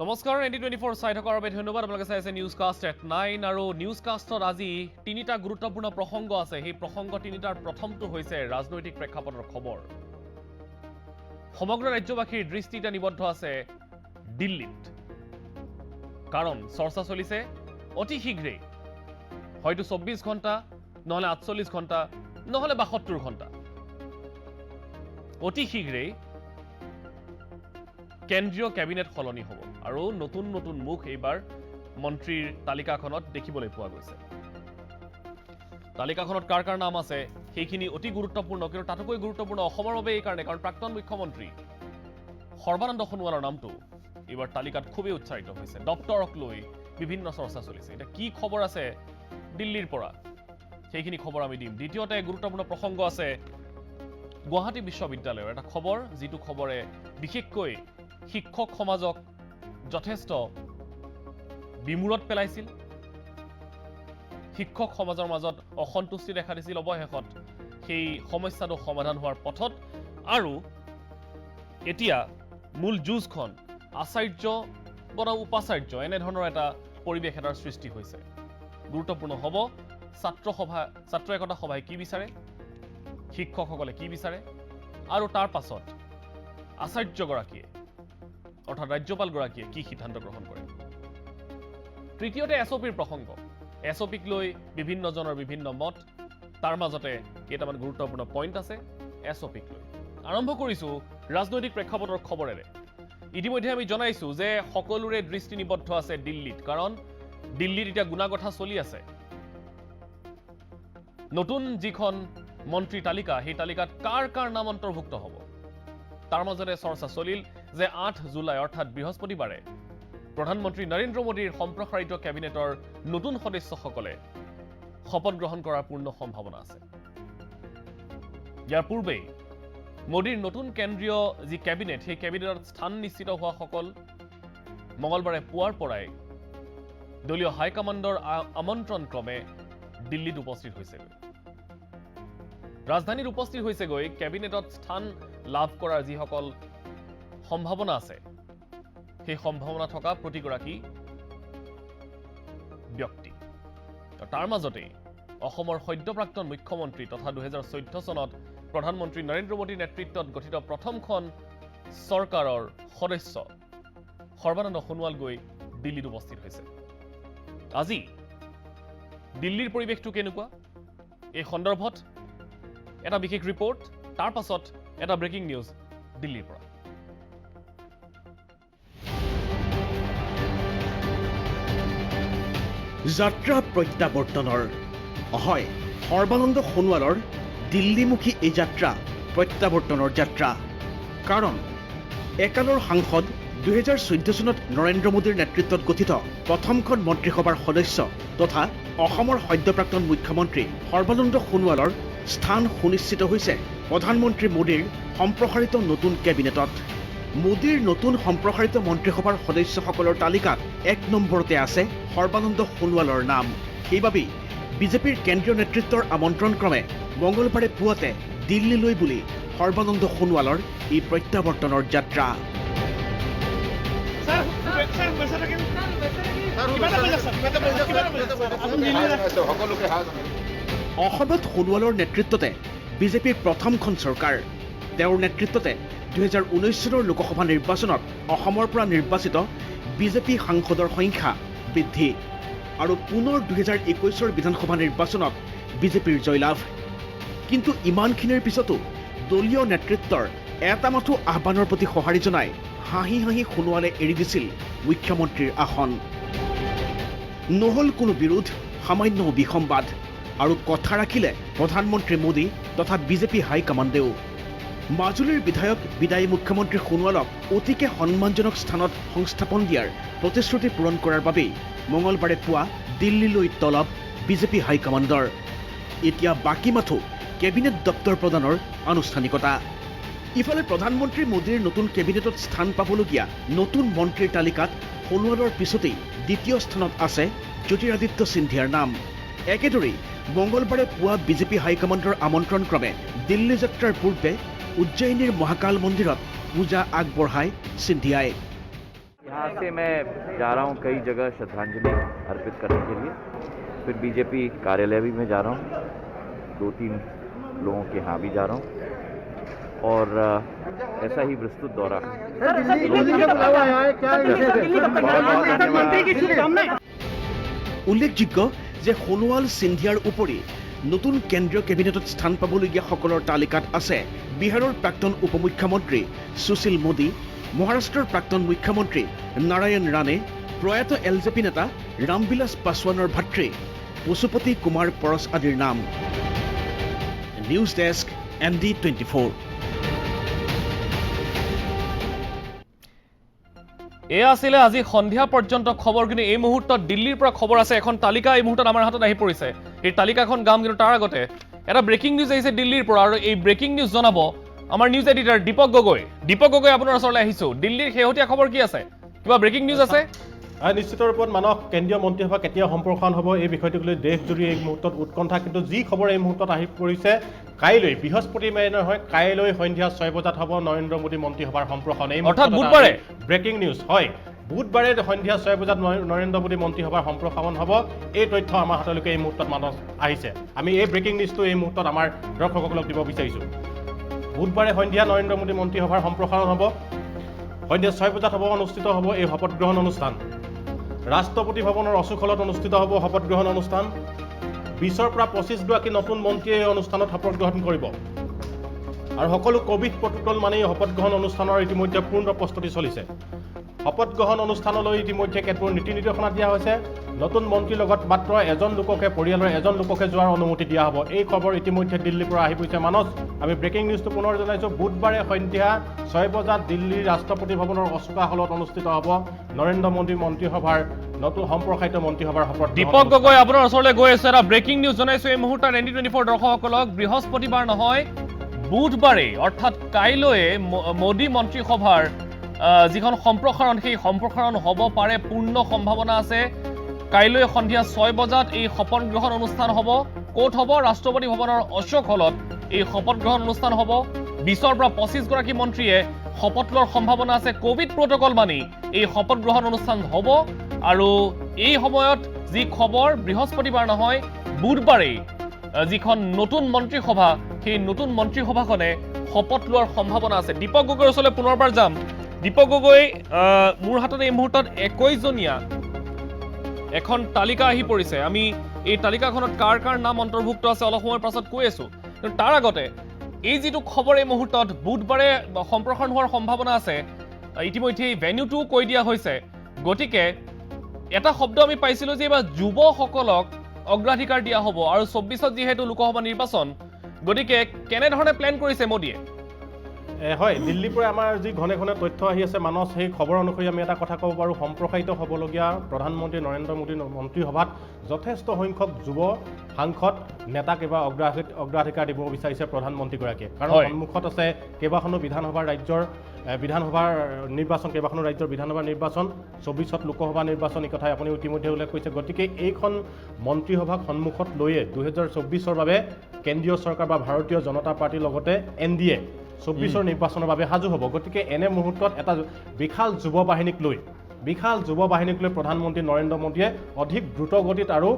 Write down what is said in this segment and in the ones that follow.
নমস্কাৰ ND24 চাই থকাৰ বাবে ধন্যবাদ আপোনালোকে চাই আছে নিউজকাষ্ট এট 9 আৰু নিউজকাষ্টত আজি তিনিটা গুৰুত্বপূৰ্ণ প্ৰসংগ আছে সেই প্ৰসংগ তিনিটাৰ প্ৰথমটো হৈছে ৰাজনৈতিক প্ৰেক্ষাপটৰ খবৰ সমগ্ৰ ৰাজ্যবাসীৰ দৃষ্টি এতিয়া নিবদ্ধ আছে দিল্লীত কাৰণ চৰ্চা চলিছে অতি শীঘ্ৰে হয়তো 24 ঘণ্টা নহলে 48 ঘণ্টা নহলে 72 ঘণ্টা অতি শীঘ্ৰে কেন্দ্ৰীয় কেবিনেট সলনি হ'ব আৰু নতুন নতুন মুখ এইবাৰ মন্ত্ৰীৰ তালিকাখনত দেখিবলৈ পোৱা গৈছে তালিকাখনত কাৰ কাৰ নাম আছে সেইখিনি অতি গুৰুত্বপূৰ্ণ কিন্তু তাতকৈ গুৰুত্বপূৰ্ণ অসমৰ বাবে এই কাৰণে কাৰণ প্ৰাক্তন মুখ্যমন্ত্ৰী সৰ্বানন্দ সোণোৱালৰ নামটো এইবাৰ তালিকাত খুবেই উচ্চাৰিত হৈছে ডক্টৰক লৈ বিভিন্ন চৰ্চা চলিছে এটা কি খবৰ আছে দিল্লীৰ পৰা সেইখিনি খবৰ আমি দিম দ্বিতীয়তে গুৰুত্বপূৰ্ণ প্ৰসংগ আছে গুৱাহাটী বিশ্ববিদ্যালয়ৰ এটা খবৰ যিটো খবৰে বিশেষকৈ শিক্ষক সমাজক যথেষ্ট বিমূৰত পেলাইছিল শিক্ষক সমাজৰ মাজত অসন্তুষ্টি দেখা দিছিল অৱশেষত সেই সমস্যাটো সমাধান হোৱাৰ পথত আৰু এতিয়া মূল যুঁজখন আচাৰ্য বনাম উপাচাৰ্য এনে ধৰণৰ এটা পৰিৱেশ এটাৰ সৃষ্টি হৈছে গুৰুত্বপূৰ্ণ হ'ব ছাত্ৰ একতা সভাই কি বিচাৰে শিক্ষকসকলে কি বিচাৰে আৰু তাৰ পাছত আচাৰ্যগৰাকীয়ে অৰ্থাৎ ৰাজ্যপালগৰাকীয়ে কি সিদ্ধান্ত গ্ৰহণ কৰে তৃতীয়তে এছঅপিৰ প্ৰসংগ এছঅপিক লৈ বিভিন্নজনৰ বিভিন্ন মত তাৰ মাজতে কেইটামান গুৰুত্বপূৰ্ণ পইণ্ট আছে এছঅপিক লৈ আৰম্ভ কৰিছো ৰাজনৈতিক প্ৰেক্ষাপটৰ খবৰেৰে ইতিমধ্যে আমি জনাইছো যে সকলোৰে দৃষ্টি নিবদ্ধ আছে দিল্লীত কাৰণ দিল্লীত এতিয়া গুণাগঠা চলি আছে নতুন যিখন মন্ত্ৰী তালিকা সেই তালিকাত কাৰ কাৰ নাম অন্তৰ্ভুক্ত হ'ব তাৰ মাজতে চৰ্চা চলিল যে 8 জুলাই অৰ্থাৎ বৃহস্পতিবাৰে প্ৰধানমন্ত্ৰী নৰেন্দ্ৰ মোদীৰ সম্প্ৰসাৰিত কেবিনেটৰ নতুন সদস্যসকলে শপত গ্ৰহণ কৰাৰ পূৰ্ণ সম্ভাৱনা আছে ইয়াৰ পূৰ্বে মোদীৰ নতুন কেন্দ্ৰীয় যি কেবিনেট সেই কেবিনেটত স্থান নিশ্চিত হোৱা সকল মঙলবাৰে পুৱাৰ পৰাই দলীয় হাইকমাণ্ডৰ আমন্ত্ৰণ ক্ৰমে দিল্লীত উপস্থিত হৈছে ৰাজধানীত উপস্থিত হৈছেগৈ কেবিনেটত স্থান লাভ কৰাৰ যিসকল সম্ভাৱনা আছে সেই সম্ভাৱনা থকা প্ৰতিগৰাকী ব্যক্তি তাৰ মাজতে অসমৰ সদ্যপ্ৰাক্তন মুখ্যমন্ত্ৰী তথা 2014 চনত প্ৰধানমন্ত্ৰী নৰেন্দ্ৰ মোদীৰ নেতৃত্বত গঠিত প্ৰথমখন চৰকাৰৰ সদস্য সৰ্বানন্দ সোণোৱাল গৈ দিল্লীত উপস্থিত হৈছে আজি দিল্লীৰ পৰিৱেশটো কেনেকুৱা এই সন্দৰ্ভত এটা বিশেষ ৰিপৰ্ট তাৰ পাছত এটা ব্ৰেকিং নিউজ দিল্লীৰ পৰা যাত্ৰা প্ৰত্যাৱৰ্তনৰ হয় সৰ্বানন্দ সোণোৱালৰ দিল্লীমুখী এই যাত্ৰা প্ৰত্যাৱৰ্তনৰ যাত্ৰা কাৰণ একালৰ সাংসদ 2014 চনত নৰেন্দ্ৰ মোদীৰ নেতৃত্বত গঠিত প্ৰথমখন মন্ত্ৰীসভাৰ সদস্য তথা অসমৰ সদ্যপ্ৰাক্তন মুখ্যমন্ত্ৰী সৰ্বানন্দ সোণোৱালৰ স্থান সুনিশ্চিত হৈছে প্ৰধানমন্ত্ৰী মোদীৰ সম্প্ৰসাৰিত নতুন কেবিনেটত মোদীৰ নতুন সম্প্ৰসাৰিত মন্ত্ৰীসভাৰ সদস্যসকলৰ তালিকাত 1 নম্বৰতে আছে সৰ্বানন্দ সোণোৱালৰ নাম সেইবাবেই বিজেপিৰ কেন্দ্ৰীয় নেতৃত্বৰ আমন্ত্ৰণ ক্ৰমে মঙলবাৰে পুৱাতে দিল্লীলৈ বুলি সৰ্বানন্দ সোণোৱালৰ এই প্ৰত্যাৱৰ্তনৰ যাত্ৰা অসমত সোণোৱালৰ নেতৃত্বতে বিজেপিৰ প্ৰথমখন চৰকাৰ তেওঁৰ নেতৃত্বতে 2019 চনৰ লোকসভা নিৰ্বাচনত অসমৰ পৰা নিৰ্বাচিত বিজেপি সাংসদৰ সংখ্যা বৃদ্ধি আৰু পুনৰ 2021 বিধানসভা নিৰ্বাচনত বিজেপিৰ জয়লাভ কিন্তু ইমানখিনিৰ পিছতো দলীয় নেতৃত্বৰ এটা মাথো আহ্বানৰ প্ৰতি সঁহাৰি জনাই হাঁহি হাঁহি সোণোৱালে এৰি দিছিল মুখ্যমন্ত্ৰীৰ আসন নহল কোনো বিৰোধ সামান্য বিসম্বাদ আৰু কথা ৰাখিলে প্ৰধানমন্ত্ৰী মোদী তথা বিজেপি হাইকমাণ্ডেও মাজুলীৰ বিধায়ক বিদায়ী মুখ্যমন্ত্ৰী সোণোৱালক অতিকে সন্মানজনক স্থানত সংস্থাপন দিয়াৰ প্ৰতিশ্ৰুতি পূৰণ কৰাৰ বাবেই মঙলবাৰে পুৱা দিল্লীলৈ তলব বিজেপি হাইকমাণ্ডৰ এতিয়া বাকী মাথো কেবিনেট দপ্তৰ প্ৰদানৰ আনুষ্ঠানিকতা ইফালে প্ৰধানমন্ত্ৰী মোদীৰ নতুন কেবিনেটত স্থান পাবলগীয়া নতুন মন্ত্ৰীৰ তালিকাত সোণোৱালৰ পিছতেই দ্বিতীয় স্থানত আছে জ্যোতিৰাদিত্য সিন্ধিয়াৰ নাম একেদৰেই মঙলবাৰে পুৱা বিজেপি হাইকমাণ্ডৰ আমন্ত্ৰণ ক্ৰমে দিল্লী যাত্ৰাৰ পূৰ্বে উজ্জয়িনীৰ মহাকাল মন্দিৰত পূজা আগবঢ়ায় সিন্ধিয়াই यहाँ से मैं जा रहा हूँ कई जगह श्रद्धांजलि अर्पित करने के लिए, फिर बीजेपी कार्यालय भी मैं जा रहा हूँ, 2-3 लोगों के यहाँ भी जा रहा हूँ, और ऐसा ही विस्तृत दौरा। উল্লেখযোগ্য যে সোণোৱাল সিন্ধিয়াৰ উপৰি নতুন কেন্দ্ৰীয় কেবিনেটত স্থান পাবলগীয়াসকলৰ তালিকাত আছে বিহাৰৰ প্ৰাক্তন উপমুখ্যমন্ত্ৰী সুশীল মোদী, মহাৰাষ্ট্ৰৰ প্ৰাক্তন মুখ্যমন্ত্ৰী নাৰায়ণ ৰাণে, প্ৰয়াত এলজেপি নেতা ৰামবিলাস পাছোৱানৰ ভাতৃ পশুপতি কুমাৰ পৰশ আদিৰ নাম। News desk ND24। এয়া আছিলে আজি সন্ধিয়া পৰ্যন্ত খবৰ, কিন্তু এই মুহূৰ্তত দিল্লীৰ পৰা খবৰ আছে। এখন তালিকা এই মুহূৰ্তত আমাৰ হাতত আহি পৰিছে, এই তালিকাখন গাম, কিন্তু তাৰ আগতে এটা ব্ৰেকিং নিউজ আহিছে দিল্লীৰ পৰা, আৰু এই ব্ৰেকিং নিউজ জনাব আমাৰ নিউজ এডিটৰ দীপক গগৈ। দীপক গগৈ, আপোনাৰ ওচৰলৈ আহিছো। দিল্লীৰ শেহতীয়া খবৰ কি আছে? কিবা ব্ৰেকিং নিউজ আছে? নিশ্চিত ৰূপত মানস কেন্দ্ৰীয় মন্ত্ৰীসভা কেতিয়া সম্প্ৰসাৰণ হ'ব এই বিষয়টোক লৈ দেশজুৰি এই মুহূৰ্তত উৎকণ্ঠা, কিন্তু যি খবৰ এই মুহূৰ্তত আহি পৰিছে, কাইলৈ বৃহস্পতিবাৰে নহয়, কাইলৈ সন্ধিয়া 6 বজাত হ'ব নৰেন্দ্ৰ মোদী মন্ত্ৰীসভাৰ সম্প্ৰসাৰণ। এই অৰ্থাৎ বুধবাৰে ব্ৰেকিং নিউজ হয়, বুধবাৰে সন্ধিয়া 6 বজাত নৰেন্দ্ৰ মোদী মন্ত্ৰীসভাৰ সম্প্ৰসাৰণ হ'ব। এই তথ্য আমাৰ হাতলৈকে এই মুহূৰ্তত মানস আহিছে। আমি এই ব্ৰেকিং নিউজটো এই মুহূৰ্তত আমাৰ দৰ্শকসকলক দিব বিচাৰিছোঁ। বুধবাৰে সন্ধিয়া নৰেন্দ্ৰ মোদী মন্ত্ৰীসভাৰ সম্প্ৰসাৰণ হ'ব, সন্ধিয়া 6 বজাত অনুষ্ঠিত হ'ব এই শপত গ্ৰহণ অনুষ্ঠান। ৰাষ্ট্ৰপতি ভৱনৰ অচুখলত অনুষ্ঠিত হ'ব শপত গ্ৰহণ অনুষ্ঠান। 20ৰ পৰা 25 গৰাকী নতুন মন্ত্ৰীয়ে এই অনুষ্ঠানত শপত গ্ৰহণ কৰিব, আৰু সকলো কোভিড প্ৰটোকল মানি শপত গ্ৰহণ অনুষ্ঠানৰ ইতিমধ্যে পূৰ্ণ প্ৰস্তুতি চলিছে। শপত গ্ৰহণ অনুষ্ঠানলৈ ইতিমধ্যে কেতবোৰ নীতি নিৰ্দেশনা দিয়া হৈছে। নতুন মন্ত্ৰীৰ লগত মাত্ৰ এজন লোককে, পৰিয়ালৰ এজন লোককে যোৱাৰ অনুমতি দিয়া হ'ব। এই খবৰ ইতিমধ্যে দিল্লীৰ পৰা আহি পৰিছে। মানস, আমি ব্ৰেকিং নিউজটো পুনৰ জনাইছোঁ। বুধবাৰে সন্ধিয়া 6 বজাত দিল্লীৰ ৰাষ্ট্ৰপতি ভৱনৰ অশোকা হলত অনুষ্ঠিত হ'ব নৰেন্দ্ৰ মোদী মন্ত্ৰীসভাৰ নতুন সম্প্ৰসাৰিত মন্ত্ৰীসভাৰ শপত। দীপক গগৈ, আপোনাৰ ওচৰলৈ গৈ আছে। এটা ব্ৰেকিং নিউজ জনাইছোঁ এই মুহূৰ্তত ND24 দৰ্শকসকলক। বৃহস্পতিবাৰ নহয়, বুধবাৰে অৰ্থাৎ কাইলৈ মোদী মন্ত্ৰীসভাৰ যিখন সম্প্ৰসাৰণ, সেই সম্প্ৰসাৰণ হ'ব পাৰে, পূৰ্ণ সম্ভাৱনা আছে। কাইলৈ সন্ধিয়া 6 বজাত এই শপত গ্ৰহণ অনুষ্ঠান হ'ব। ক'ত হ'ব? ৰাষ্ট্ৰপতি ভৱনৰ অশোক হলত এই শপত গ্ৰহণ অনুষ্ঠান হ'ব। 20ৰ পৰা 25 গৰাকী মন্ত্ৰীয়ে শপত লোৱাৰ সম্ভাৱনা আছে। কোভিড প্ৰটোকল মানি এই শপত গ্ৰহণ অনুষ্ঠান হ'ব, আৰু এই সময়ত যি খবৰ, বৃহস্পতিবাৰ নহয়, বুধবাৰেই যিখন নতুন মন্ত্ৰীসভা, সেই নতুন মন্ত্ৰীসভাখনে শপত লোৱাৰ সম্ভাৱনা আছে। দীপক গগৈৰ ওচৰলৈ পুনৰবাৰ যাম। দীপক গগৈ, মোৰ হাতত এই মুহূৰ্তত 21 জনীয়া এখন তালিকা আহি পৰিছে। আমি এই তালিকাখনত কাৰ কাৰ নাম অন্তৰ্ভুক্ত আছে অলপ সময়ৰ পাছত কৈ আছো, কিন্তু তাৰ আগতে এই যিটো খবৰ এই মুহূৰ্তত বুধবাৰে সম্প্ৰসাৰণ হোৱাৰ সম্ভাৱনা আছে, ইতিমধ্যে ভেন্যুটো কৈ দিয়া হৈছে। গতিকে এটা শব্দ আমি পাইছিলোঁ যে এইবাৰ যুৱসকলক অগ্ৰাধিকাৰ দিয়া হ'ব, আৰু 24ত যিহেতু লোকসভা নিৰ্বাচন, গতিকে কেনেধৰণে প্লেন কৰিছে মোদীয়ে? হয়, দিল্লীৰ পৰা আমাৰ যি ঘনে ঘনে তথ্য আহি আছে মানস, সেই খবৰ অনুসৰি আমি এটা কথা ক'ব পাৰোঁ, সম্প্ৰসাৰিত হ'বলগীয়া প্ৰধানমন্ত্ৰী নৰেন্দ্ৰ মোদী মন্ত্ৰীসভাত যথেষ্ট সংখ্যক যুৱ সাংসদ নেতাক এইবাৰ অগ্ৰাধিকাৰ দিব বিচাৰিছে প্ৰধানমন্ত্ৰীগৰাকীয়ে। কাৰণ সন্মুখত আছে কেইবাখনো বিধানসভাৰ ৰাজ্যৰ বিধানসভাৰ নিৰ্বাচন, কেইবাখনো ৰাজ্যৰ বিধানসভাৰ নিৰ্বাচন, 24ত লোকসভা নিৰ্বাচন, এই কথাই আপুনি ইতিমধ্যে উল্লেখ কৰিছে। গতিকে এইখন মন্ত্ৰীসভাক সন্মুখত লৈয়ে 2024ৰ বাবে কেন্দ্ৰীয় চৰকাৰ বা ভাৰতীয় জনতা পাৰ্টীৰ লগতে NDA 24ৰ নিৰ্বাচনৰ বাবে সাজু হ'ব। গতিকে এনে মুহূৰ্তত এটা বিশাল যুৱ বাহিনীক লৈ প্ৰধানমন্ত্ৰী নৰেন্দ্ৰ মোদীয়ে অধিক দ্ৰুত গতিত আৰু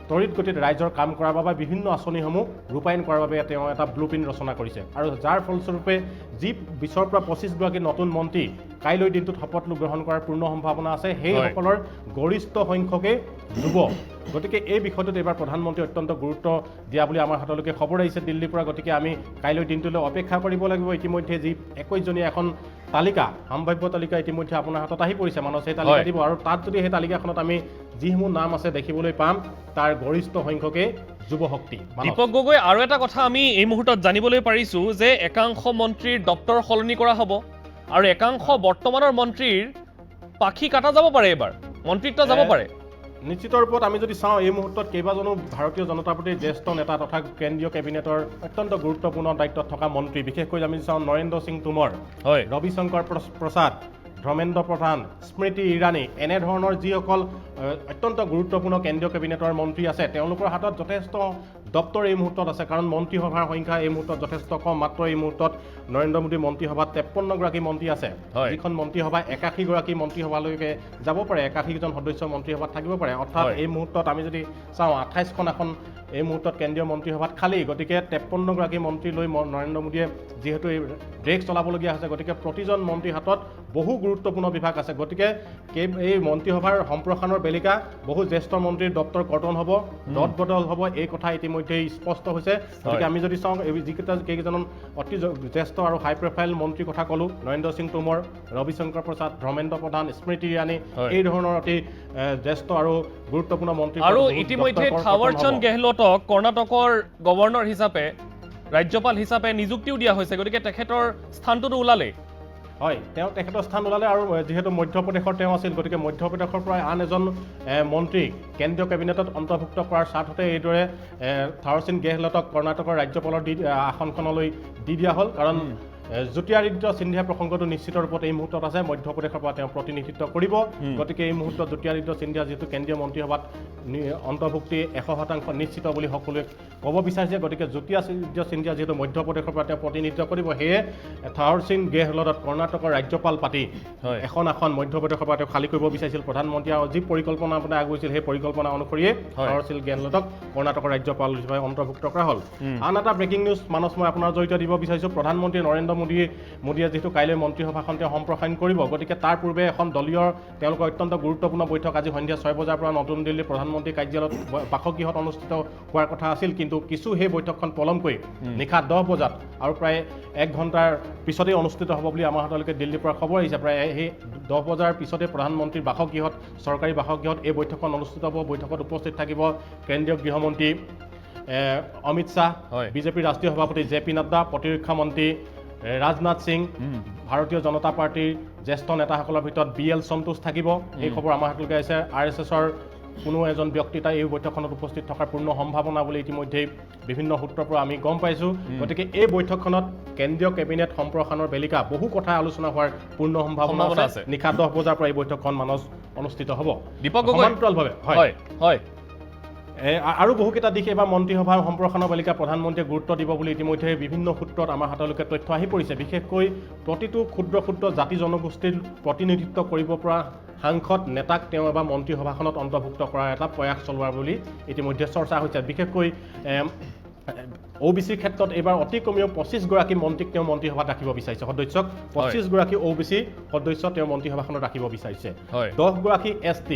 তড়িৎ গতিত ৰাইজৰ কাম কৰাৰ বাবে বিভিন্ন আঁচনিসমূহ ৰূপায়ণ কৰাৰ বাবে তেওঁ এটা ব্লুপ্ৰিণ্ট ৰচনা কৰিছে, আৰু যাৰ ফলস্বৰূপে যি 20ৰ পৰা 25 গৰাকী নতুন মন্ত্ৰী কাইলৈ দিনটোত শপত গ্ৰহণ কৰাৰ পূৰ্ণ সম্ভাৱনা আছে, সেইসকলৰ গৰিষ্ঠ সংখ্যকেই যুৱ। গতিকে এই বিষয়টোত এইবাৰ প্ৰধানমন্ত্ৰীয়ে অত্যন্ত গুৰুত্ব দিয়া বুলি আমাৰ হাতলৈকে খবৰ আহিছে দিল্লীৰ পৰা। গতিকে আমি কাইলৈ দিনটোলৈ অপেক্ষা কৰিব লাগিব। ইতিমধ্যে যি 21 জনীয়া এখন তালিকা, সম্ভাৱ্য তালিকা ইতিমধ্যে আপোনাৰ হাতত আহি পৰিছে। মানুহ সেই তালিকা দিব, আৰু তাত যদি সেই তালিকাখনত আমি যিসমূহ নাম আছে দেখিবলৈ পাম, তাৰ গৰিষ্ঠ সংখ্যকে যুৱ শক্তি। দীপক গগৈ, আৰু এটা কথা আমি এই মুহূৰ্তত জানিবলৈ পাৰিছো যে একাংশ মন্ত্ৰীৰ দপ্তৰ সলনি কৰা হ'ব, আৰু একাংশ বৰ্তমানৰ মন্ত্ৰীৰ পাখি কাটা যাব পাৰে, এইবাৰ মন্ত্ৰীত্ব যাব পাৰে। নিশ্চিত ৰূপত আমি যদি চাওঁ, এই মুহূৰ্তত কেইবাজনো ভাৰতীয় জনতা পাৰ্টীৰ জ্যেষ্ঠ নেতা তথা কেন্দ্ৰীয় কেবিনেটৰ অত্যন্ত গুৰুত্বপূৰ্ণ দায়িত্বত থকা মন্ত্ৰী, বিশেষকৈ আমি চাওঁ নৰেন্দ্ৰ সিং টোমৰ, ৰবিশংকৰ প্ৰসাদ, ধৰ্মেন্দ্ৰ প্ৰধান, স্মৃতি ইৰাণী, এনেধৰণৰ যিসকল অত্যন্ত গুৰুত্বপূৰ্ণ কেন্দ্ৰীয় কেবিনেটৰ মন্ত্ৰী আছে, তেওঁলোকৰ হাতত যথেষ্ট দপ্তৰ এই মুহূৰ্তত আছে কাৰণ মন্ত্ৰীসভাৰ সংখ্যা এই মুহূৰ্তত যথেষ্ট কম মাত্ৰ এই মুহূৰ্তত নৰেন্দ্ৰ মোদী মন্ত্ৰীসভাত 53গৰাকী মন্ত্ৰী আছে যিখন মন্ত্ৰীসভা 81গৰাকী মন্ত্ৰীসভালৈকে যাব পাৰে 81জন সদস্য মন্ত্ৰীসভাত থাকিব পাৰে অৰ্থাৎ এই মুহূৰ্তত আমি যদি চাওঁ 28খন এখন এই মুহূৰ্তত কেন্দ্ৰীয় মন্ত্ৰীসভাত খালী গতিকে 53গৰাকী মন্ত্ৰী লৈ নৰেন্দ্ৰ মোদীয়ে যিহেতু এই ৰেক চলাবলগীয়া হৈছে গতিকে প্ৰতিজন মন্ত্ৰীৰ হাতত বহু গুৰুত্বপূৰ্ণ বিভাগ আছে গতিকে এই মন্ত্ৰীসভাৰ সম্প্ৰসাৰণৰ বেলিকা বহু জ্যেষ্ঠ মন্ত্ৰীৰ দপ্তৰ কৰ্তন হ'ব দল বদল হ'ব এই কথা ইতিমধ্যে স্পষ্ট হৈছে গতিকে আমি যদি চাওঁ কেইজন অতি জ্যেষ্ঠ আৰু হাই প্ৰফাইল মন্ত্ৰীৰ কথা ক'লোঁ নৰেন্দ্ৰ সিং টোমৰ ৰবিশংকৰ প্ৰসাদ ধৰ্মেন্দ্ৰ প্ৰধান স্মৃতি ইৰাণী এই ধৰণৰ অতি জ্যেষ্ঠ আৰু গুৰুত্বপূৰ্ণ মন্ত্ৰী আৰু ইতিমধ্যে থাৱাৰচন্দ গেহলটক কৰ্ণাটকৰ গভৰ্ণৰ হিচাপে ৰাজ্যপাল হিচাপে নিযুক্তিও দিয়া হৈছে গতিকে তেখেতৰ স্থানটোতো ওলালে হয় তেখেতৰ স্থান ওলালে আৰু যিহেতু মধ্যপ্ৰদেশৰ তেওঁ আছিল গতিকে মধ্যপ্ৰদেশৰ পৰা আন এজন মন্ত্ৰী কেন্দ্ৰীয় কেবিনেটত অন্তৰ্ভুক্ত কৰাৰ স্বাৰ্থতে এইদৰে থাৱাৰচন্দ গেহলটক কৰ্ণাটকৰ ৰাজ্যপালৰ আসনখনলৈ দি দিয়া হ'ল কাৰণ জ্যোতিৰাদিত্য সিন্ধিয়া প্ৰসংগটো নিশ্চিত ৰূপত এই মুহূৰ্তত আছে মধ্যপ্ৰদেশৰ পৰা তেওঁ প্ৰতিনিধিত্ব কৰিব গতিকে এই মুহূৰ্তত জ্যোতিৰাদিত্য সিন্ধিয়া যিহেতু কেন্দ্ৰীয় মন্ত্ৰীসভাত অন্তৰ্ভুক্তি 100% নিশ্চিত বুলি সকলোৱে ক'ব বিচাৰিছে গতিকে জ্যোতিৰাদিত্য সিন্ধিয়া যিহেতু মধ্যপ্ৰদেশৰ পৰা তেওঁ প্ৰতিনিধিত্ব কৰিব সেয়ে থাৱাৰচন্দ গেহলটক কৰ্ণাটকৰ ৰাজ্যপাল পাতি এখন আসন মধ্যপ্ৰদেশৰ পৰা তেওঁ খালী কৰিব বিচাৰিছিল প্ৰধানমন্ত্ৰীয়ে যি পৰিকল্পনা আপোনাৰ আগুৱাইছিল সেই পৰিকল্পনা অনুসৰিয়ে থাৱাৰচন্দ গেহলটক কৰ্ণাটকৰ ৰাজ্যপাল হিচাপে অন্তৰ্ভুক্ত কৰা হ'ল আন এটা ব্ৰেকিং নিউজ মানস মই আপোনাৰ জৰিয়তে দিব বিচাৰিছোঁ প্ৰধানমন্ত্ৰী নৰেন্দ্ৰ মোদীয়ে যিহেতু কাইলৈ মন্ত্ৰীসভাখন তেওঁ সম্প্ৰসাৰণ কৰিব গতিকে তাৰ পূৰ্বে এখন দলীয় তেওঁলোকৰ অত্যন্ত গুৰুত্বপূৰ্ণ বৈঠক আজি সন্ধিয়া 6 বজাৰ পৰা নতুন দিল্লীৰ প্ৰধানমন্ত্ৰী কাৰ্যালয়ত বাসগৃহত অনুষ্ঠিত হোৱাৰ কথা আছিল কিন্তু কিছু সেই বৈঠকখন পলমকৈ নিশা 10 বজাত আৰু প্ৰায় 1 ঘণ্টাৰ পিছতেই অনুষ্ঠিত হ'ব বুলি আমাৰ হাতলৈকে দিল্লীৰ পৰা খবৰ আহিছে প্ৰায় সেই 10 বজাৰ পিছতে প্ৰধানমন্ত্ৰীৰ বাসগৃহত চৰকাৰী বাসগৃহত এই বৈঠকখন অনুষ্ঠিত হ'ব বৈঠকত উপস্থিত থাকিব কেন্দ্ৰীয় গৃহমন্ত্ৰী অমিত শ্বাহ বিজেপিৰ ৰাষ্ট্ৰীয় সভাপতি JP নাড্ডা প্ৰতিৰক্ষা মন্ত্ৰী ৰাজনাথ সিং ভাৰতীয় জনতা পাৰ্টিৰ জ্যেষ্ঠ নেতাসকলৰ ভিতৰত BL সন্তোষ থাকিব এই খবৰ আমাৰ হাতলৈকে আহিছে RSSৰ কোনো এজন ব্যক্তি তাই এই বৈঠকখনত উপস্থিত থকাৰ পূৰ্ণ সম্ভাৱনা বুলি ইতিমধ্যে বিভিন্ন সূত্ৰৰ পৰা আমি গম পাইছোঁ গতিকে এই বৈঠকখনত কেন্দ্ৰীয় কেবিনেট সম্প্ৰসাৰণৰ বেলিকা বহু কথা আলোচনা হোৱাৰ পূৰ্ণ সম্ভাৱনা আছে নিশা 10 বজাৰ পৰা এই বৈঠকখন অনুষ্ঠিত হ'ব সমান্তৰালভাৱে হয় আৰু বহুকেইটা দিশ এবাৰ মন্ত্ৰীসভাৰ সম্প্ৰসাৰণৰ বেলিকা প্ৰধানমন্ত্ৰীয়ে গুৰুত্ব দিব বুলি ইতিমধ্যে বিভিন্ন সূত্ৰত আমাৰ হাতলৈকে তথ্য আহি পৰিছে বিশেষকৈ প্ৰতিটো ক্ষুদ্ৰ ক্ষুদ্ৰ জাতি জনগোষ্ঠীৰ প্ৰতিনিধিত্ব কৰিব পৰা সাংসদ নেতাক তেওঁ এবাৰ মন্ত্ৰীসভাখনত অন্তৰ্ভুক্ত কৰাৰ এটা প্ৰয়াস চলোৱাৰ বুলি ইতিমধ্যে চৰ্চা হৈছে বিশেষকৈ OBCৰ ক্ষেত্ৰত এইবাৰ অতি কমেও 25গৰাকী মন্ত্ৰীক তেওঁ মন্ত্ৰীসভাত ৰাখিব বিচাৰিছে সদস্যক 25গৰাকী OBC সদস্য তেওঁ মন্ত্ৰীসভাখনত ৰাখিব বিচাৰিছে 10গৰাকী ST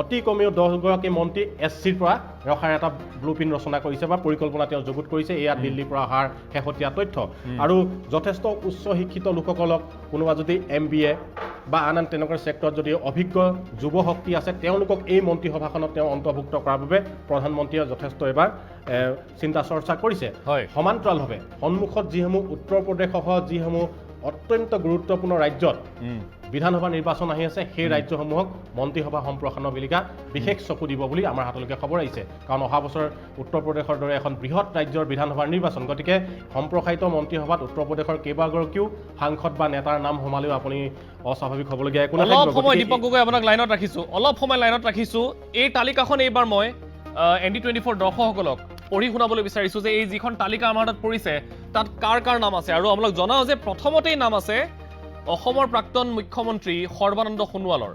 অতি কমেও 10গৰাকী মন্ত্ৰী SCৰ পৰা ৰখাৰ এটা ব্লুপ্ৰিণ্ট ৰচনা কৰিছে বা পৰিকল্পনা তেওঁ যুগুত কৰিছে এয়া দিল্লীৰ পৰা অহাৰ শেহতীয়া তথ্য আৰু যথেষ্ট উচ্চ শিক্ষিত লোকসকলক কোনোবা যদি MBA বা আন তেনেকুৱা চেক্টৰত যদি অভিজ্ঞ যুৱ শক্তি আছে তেওঁলোকক এই মন্ত্ৰীসভাখনত তেওঁ অন্তৰ্ভুক্ত কৰাৰ বাবে প্ৰধানমন্ত্ৰীয়ে যথেষ্ট এবাৰ চিন্তা চৰ্চা কৰিছে সমান্তৰালভাৱে সন্মুখত যিসমূহ উত্তৰ প্ৰদেশসহ যিসমূহ অত্যন্ত গুৰুত্বপূৰ্ণ ৰাজ্যত বিধানসভা নিৰ্বাচন আহি আছে সেই ৰাজ্যসমূহক মন্ত্ৰীসভা সম্প্ৰসাৰণৰ বেলিকা বিশেষ চকু দিব বুলি আমাৰ হাতলৈকে খবৰ আহিছে কাৰণ অহা বছৰ উত্তৰ প্ৰদেশৰ দৰে এখন বৃহৎ ৰাজ্যৰ বিধানসভাৰ নিৰ্বাচন গতিকে সম্প্ৰসাৰিত মন্ত্ৰীসভাত উত্তৰ প্ৰদেশৰ কেইবাগৰাকীও সাংসদ বা নেতাৰ নাম সোমালেও আপুনি অস্বাভাৱিক হ'বলগীয়া একো অলপ সময় দীপক গগৈ আপোনাক লাইনত ৰাখিছোঁ এই তালিকাখন এইবাৰ মই ND24 দৰ্শকসকলক পঢ়ি শুনাবলৈ বিচাৰিছোঁ যে এই যিখন তালিকা আমাৰ হাতত পৰিছে তাত কাৰ কাৰ নাম আছে আৰু আপোনাক জনাওঁ যে প্ৰথমতেই নাম আছে অসমৰ প্ৰাক্তন মুখ্যমন্ত্ৰী সৰ্বানন্দ সোণোৱালৰ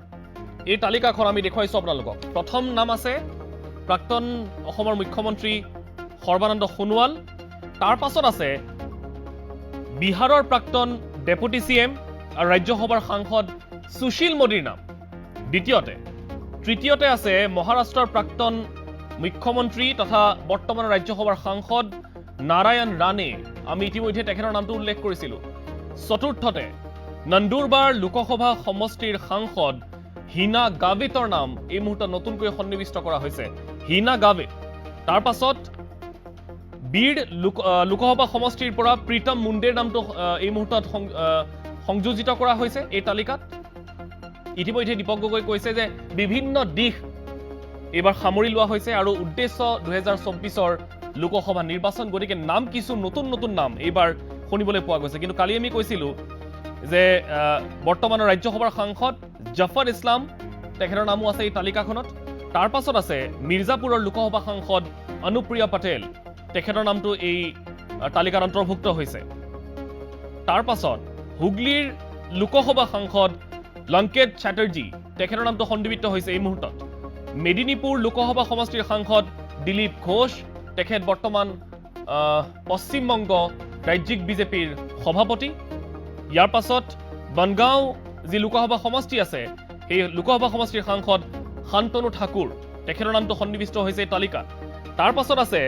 এই তালিকাখন আমি দেখুৱাইছোঁ আপোনালোকক প্ৰথম নাম আছে প্ৰাক্তন অসমৰ মুখ্যমন্ত্ৰী সৰ্বানন্দ সোণোৱাল তাৰ পাছত আছে বিহাৰৰ প্ৰাক্তন ডেপুটি CM আৰু ৰাজ্যসভাৰ সাংসদ সুশীল মোদীৰ নাম তৃতীয়তে আছে মহাৰাষ্ট্ৰৰ প্ৰাক্তন মুখ্যমন্ত্ৰী তথা বৰ্তমানৰ ৰাজ্যসভাৰ সাংসদ নাৰায়ণ ৰাণে আমি ইতিমধ্যে তেখেতৰ নামটো উল্লেখ কৰিছিলোঁ চতুৰ্থতে নন্দুৰবাৰ লোকসভা সমষ্টিৰ সাংসদ হীনা গাভিতৰ নাম এই মুহূৰ্তত নতুনকৈ সন্নিৱিষ্ট কৰা হৈছে হীনা গাভিত তাৰ পাছত বীৰ লোকসভা সমষ্টিৰ পৰা প্ৰীতম মুণ্ডেৰ নামটো এই মুহূৰ্তত সংযোজিত কৰা হৈছে এই তালিকাত ইতিমধ্যে দীপক গগৈ কৈছে যে বিভিন্ন দিশ এইবাৰ সামৰি লোৱা হৈছে আৰু উদ্দেশ্য 2024ৰ লোকসভা নিৰ্বাচন গতিকে নাম কিছু নতুন নাম এইবাৰ শুনিবলৈ পোৱা গৈছে কিন্তু কালি আমি কৈছিলোঁ যে বৰ্তমানৰ ৰাজ্যসভাৰ সাংসদ জাফৰ ইছলাম তেখেতৰ নামো আছে এই তালিকাখনত তাৰ পাছত আছে মিৰ্জাপুৰৰ লোকসভা সাংসদ অনুপ্ৰিয়া পটেল তেখেতৰ নামটো এই তালিকাত অন্তৰ্ভুক্ত হৈছে। তাৰ পাছত হুগলীৰ লোকসভা সাংসদ লংকেট চেটাৰ্জী তেখেতৰ নামটো সন্নিবিষ্ট হৈছে এই মুহূৰ্তত। মেদিনীপুৰ লোকসভা সমষ্টিৰ সাংসদ দিলীপ ঘোষ তেখেত বৰ্তমান পশ্চিমবংগ ৰাজ্যিক বিজেপিৰ সভাপতি। ইয়াৰ পাছত বনগাঁও যি লোকসভা সমষ্টি আছে সেই লোকসভা সমষ্টিৰ সাংসদ শান্তনু ঠাকুৰ তেখেতৰ নামটো সন্নিবিষ্ট হৈছে এই তালিকাত। তাৰ পাছত আছে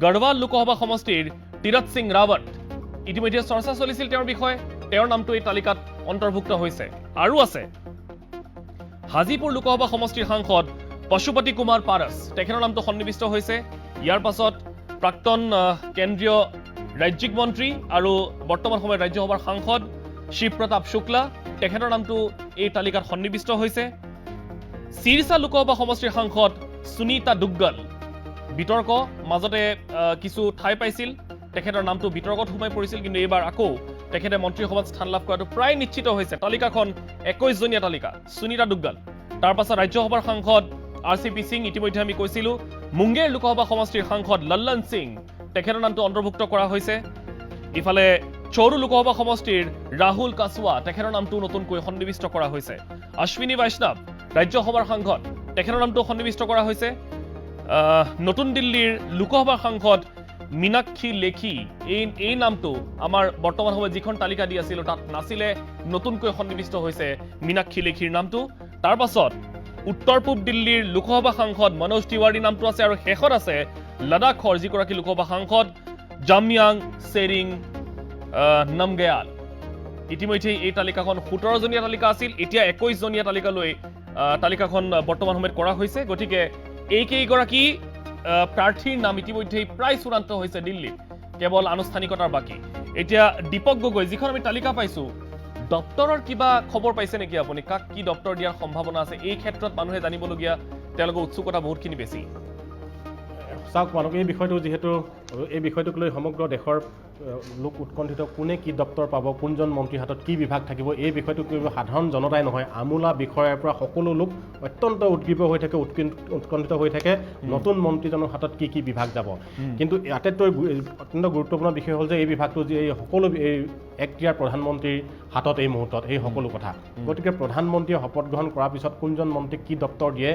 গড়ৱাল লোকসভা সমষ্টিৰ তীৰথ সিং ৰাৱত, ইতিমধ্যে চৰ্চা চলিছিল তেওঁৰ বিষয়ে, তেওঁৰ নামটো এই তালিকাত অন্তৰ্ভুক্ত হৈছে। আৰু আছে হাজিপুৰ লোকসভা সমষ্টিৰ সাংসদ পশুপতি কুমাৰ পাৰস তেখেতৰ নামটো সন্নিবিষ্ট হৈছে। ইয়াৰ পাছত প্ৰাক্তন কেন্দ্ৰীয় ৰাজ্যিক মন্ত্ৰী আৰু বৰ্তমান সময়ত ৰাজ্যসভাৰ সাংসদ শিৱ প্ৰতাপ শুক্লা তেখেতৰ নামটো এই তালিকাত সন্নিবিষ্ট হৈছে। চিৰচা লোকসভা সমষ্টিৰ সাংসদ সুনীতা দুগ্গল বিতৰ্ক মাজতে কিছু ঠাই পাইছিল, তেখেতৰ নামটো বিতৰ্কত সোমাই পৰিছিল, কিন্তু এইবাৰ আকৌ তেখেতে মন্ত্ৰীসভাত স্থান লাভ কৰাটো প্ৰায় নিশ্চিত হৈছে। তালিকাখন 21জনীয়া তালিকা, সুনীতা দুগ্গল। তাৰ পাছত ৰাজ্যসভাৰ সাংসদ RCP সিং, ইতিমধ্যে আমি কৈছিলো। মুংগেৰ লোকসভা সমষ্টিৰ সাংসদ লল্লন সিং তেখেতৰ নামটো অন্তৰ্ভুক্ত কৰা হৈছে। ইফালে চৌৰু লোকসভা সমষ্টিৰ ৰাহুল কাছৱা তেখেতৰ নামটো নতুনকৈ সন্নিবিষ্ট কৰা হৈছে। অশ্বিনী বৈষ্ণৱ ৰাজ্যসভাৰ সাংসদ তেখেতৰ নামটো সন্নিবিষ্ট কৰা হৈছে। নতুন দিল্লীৰ লোকসভাৰ সাংসদ মীনাক্ষী লেখী এই নামটো আমাৰ বৰ্তমান সময়ত যিখন তালিকা দি আছিল তাত নাছিলে, নতুনকৈ সন্নিবিষ্ট হৈছে মীনাক্ষী লেখীৰ নামটো। তাৰ পাছত উত্তৰ পূব দিল্লীৰ লোকসভা সাংসদ মনোজ তিৱাৰীৰ নামটো আছে, আৰু শেষত আছে লাডাখৰ যিগৰাকী লোকসভা সাংসদ জাময়াং চেৰিং নামগেয়াল। ইতিমধ্যে এই তালিকাখন 17জনীয়া তালিকা আছিল, এতিয়া 21জনীয়া তালিকালৈ তালিকাখন বৰ্তমান সময়ত কৰা হৈছে। গতিকে এইকেইগৰাকী প্ৰাৰ্থীৰ নাম ইতিমধ্যেই প্ৰায় চূড়ান্ত হৈছে দিল্লীত, কেৱল আনুষ্ঠানিকতাৰ বাকী। এতিয়া দীপক গগৈ, যিখন আমি তালিকা পাইছো, দপ্তৰৰ কিবা খবৰ পাইছে নেকি আপুনি? কাক কি দপ্তৰ দিয়াৰ সম্ভাৱনা আছে এই ক্ষেত্ৰত মানুহে জানিবলগীয়া, তেওঁলোকৰ উৎসুকতা বহুতখিনি বেছি। চাওক মানুহ যিহেতু এই বিষয়টোক লৈ সমগ্ৰ দেশৰ লোক উৎকণ্ঠিত, কোনে কি দপ্তৰ পাব, কোনজন মন্ত্ৰীৰ হাতত কি বিভাগ থাকিব, এই বিষয়টোক লৈ সাধাৰণ জনতাই নহয়, আমোলা বিষয়াৰ পৰা সকলো লোক অত্যন্ত উদ্গ্ৰীৱ হৈ থাকে, উৎকণ্ঠিত হৈ থাকে নতুন মন্ত্ৰীজনৰ হাতত কি কি বিভাগ যাব। কিন্তু আটাইতকৈ অত্যন্ত গুৰুত্বপূৰ্ণ বিষয় হ'ল যে এই বিভাগটো যে এই সকলো এই এক্টিয়াৰ প্ৰধানমন্ত্ৰীৰ হাতত এই মুহূৰ্তত এই সকলো কথা। গতিকে প্ৰধানমন্ত্ৰীয়ে শপত গ্ৰহণ কৰাৰ পিছত কোনজন মন্ত্ৰীক কি দপ্তৰ দিয়ে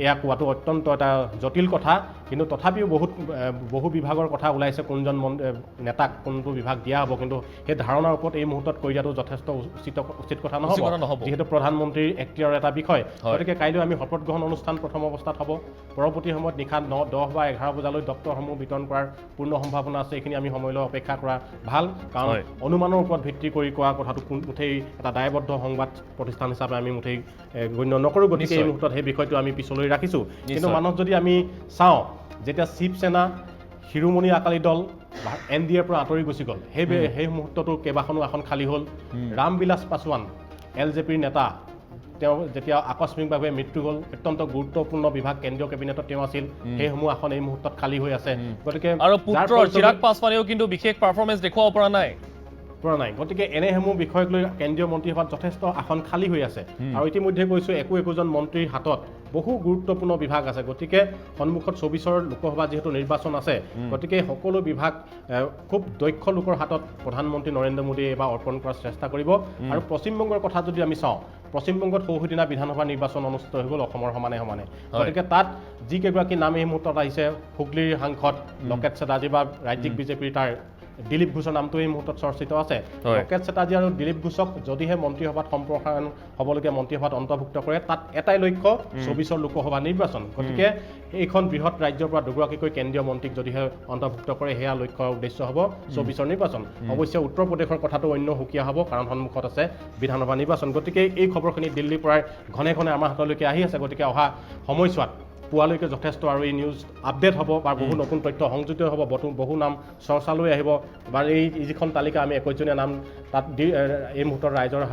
এয়া কোৱাটো অত্যন্ত এটা জটিল কথা। কিন্তু তথাপিও বহু বিভাগৰ কথা ওলাইছে, কোনজন নেতাক কোনটো বিভাগ দিয়া হ'ব, কিন্তু সেই ধাৰণাৰ ওপৰত এই মুহূৰ্তত কৈ দিয়াটো যথেষ্ট উচিত কথা নহ'ব, যিহেতু প্ৰধানমন্ত্ৰীৰ এক্টিয়াৰ এটা বিষয়। গতিকে কাইলৈ আমি শপত গ্ৰহণ অনুষ্ঠান প্ৰথম অৱস্থাত হ'ব, পৰৱৰ্তী সময়ত নিশা 9, 10 বা 11 বজালৈ দপ্তৰসমূহ বিতৰণ কৰাৰ পূৰ্ণ সম্ভাৱনা আছে। এইখিনি আমি সময়লৈ অপেক্ষা কৰা ভাল, কাৰণ অনুমানৰ ওপৰত ভিত্তি কৰি কোৱা কথাটো মুঠেই এটা দায়বদ্ধ সংবাদ প্ৰতিষ্ঠান হিচাপে আমি মুঠেই গণ্য নকৰোঁ। গতিকে এই মুহূৰ্তত সেই বিষয়টো আমি পিছলৈ ৰাখিছোঁ। কিন্তু মানুহত যদি আমি চাওঁ, যেতিয়া শিৱসেনা, শিৰোমণি আকালি দল NDAৰ পৰা আঁতৰি গুচি গ'ল, সেই মুহূৰ্ততো কেইবাখনো আসন খালী হ'ল। ৰামবিলাস পাছোৱান LJPৰ নেতা, তেওঁ যেতিয়া আকস্মিকভাৱে মৃত্যু হ'ল, অত্যন্ত গুৰুত্বপূৰ্ণ বিভাগ কেন্দ্ৰীয় কেবিনেটত তেওঁ আছিল, সেইসমূহ আসন এই মুহূৰ্তত খালী হৈ আছে। গতিকে আৰু পুত্ৰ চিৰাগ পাছৱানেও কিন্তু বিশেষ পাৰফৰ্মেঞ্চ দেখুৱাব পৰা নাই। গতিকে এনেসমূহ বিষয়ক লৈ কেন্দ্ৰীয় মন্ত্ৰীসভাত যথেষ্ট আসন খালী হৈ আছে। আৰু ইতিমধ্যে কৈছোঁ একোজন মন্ত্ৰীৰ হাতত বহু গুৰুত্বপূৰ্ণ বিভাগ আছে। গতিকে সন্মুখত 24ৰ লোকসভা যিহেতু নিৰ্বাচন আছে, গতিকে সকলো বিভাগ খুব দক্ষ লোকৰ হাতত প্ৰধানমন্ত্ৰী নৰেন্দ্ৰ মোদীয়ে এইবাৰ অৰ্পণ কৰাৰ চেষ্টা কৰিব। আৰু পশ্চিমবংগৰ কথা যদি আমি চাওঁ, পশ্চিমবংগত সৌদিনা বিধানসভা নিৰ্বাচন অনুষ্ঠিত হৈ গ'ল অসমৰ সমানে। গতিকে তাত যিকেইগৰাকী নাম এই মুহূৰ্তত আহিছে, হুগলীৰ সাংসদ লকেট চেটাৰ্জী বা ৰাজ্যিক বিজেপিৰ তাৰ দিলীপ ঘোষৰ নামটো এই মুহূৰ্তত চৰ্চিত আছে। লকেট চেটাৰ্জী আৰু দিলীপ ঘোষক যদিহে মন্ত্ৰীসভাত সম্প্ৰসাৰণ হ'বলগীয়া মন্ত্ৰীসভাত অন্তৰ্ভুক্ত কৰে, তাত এটাই লক্ষ্য 24ৰ লোকসভা নিৰ্বাচন। গতিকে এইখন বৃহৎ ৰাজ্যৰ পৰা দুগৰাকীকৈ কেন্দ্ৰীয় মন্ত্ৰীক যদিহে অন্তৰ্ভুক্ত কৰে, সেয়া লক্ষ্য উদ্দেশ্য হ'ব 24ৰ নিৰ্বাচন। অৱশ্যে উত্তৰ প্ৰদেশৰ কথাটো অন্য সুকীয়া হ'ব, কাৰণ সন্মুখত আছে বিধানসভা নিৰ্বাচন। গতিকে এই খবৰখিনি দিল্লীৰ পৰাই ঘনে ঘনে আমাৰ হাতলৈকে আহি আছে। গতিকে অহা সময়ছোৱাত পুৱালৈকে যথেষ্ট আৰু এই নিউজ আপডেট হ'ব, বা বহু নতুন তথ্য সংযোজিত হ'ব, বহু নাম চৰ্চালৈ আহিব, বা এই যিখন তালিকা আমি 21জনীয়া নাম তাত এই মুহূৰ্তৰ ৰাইজৰ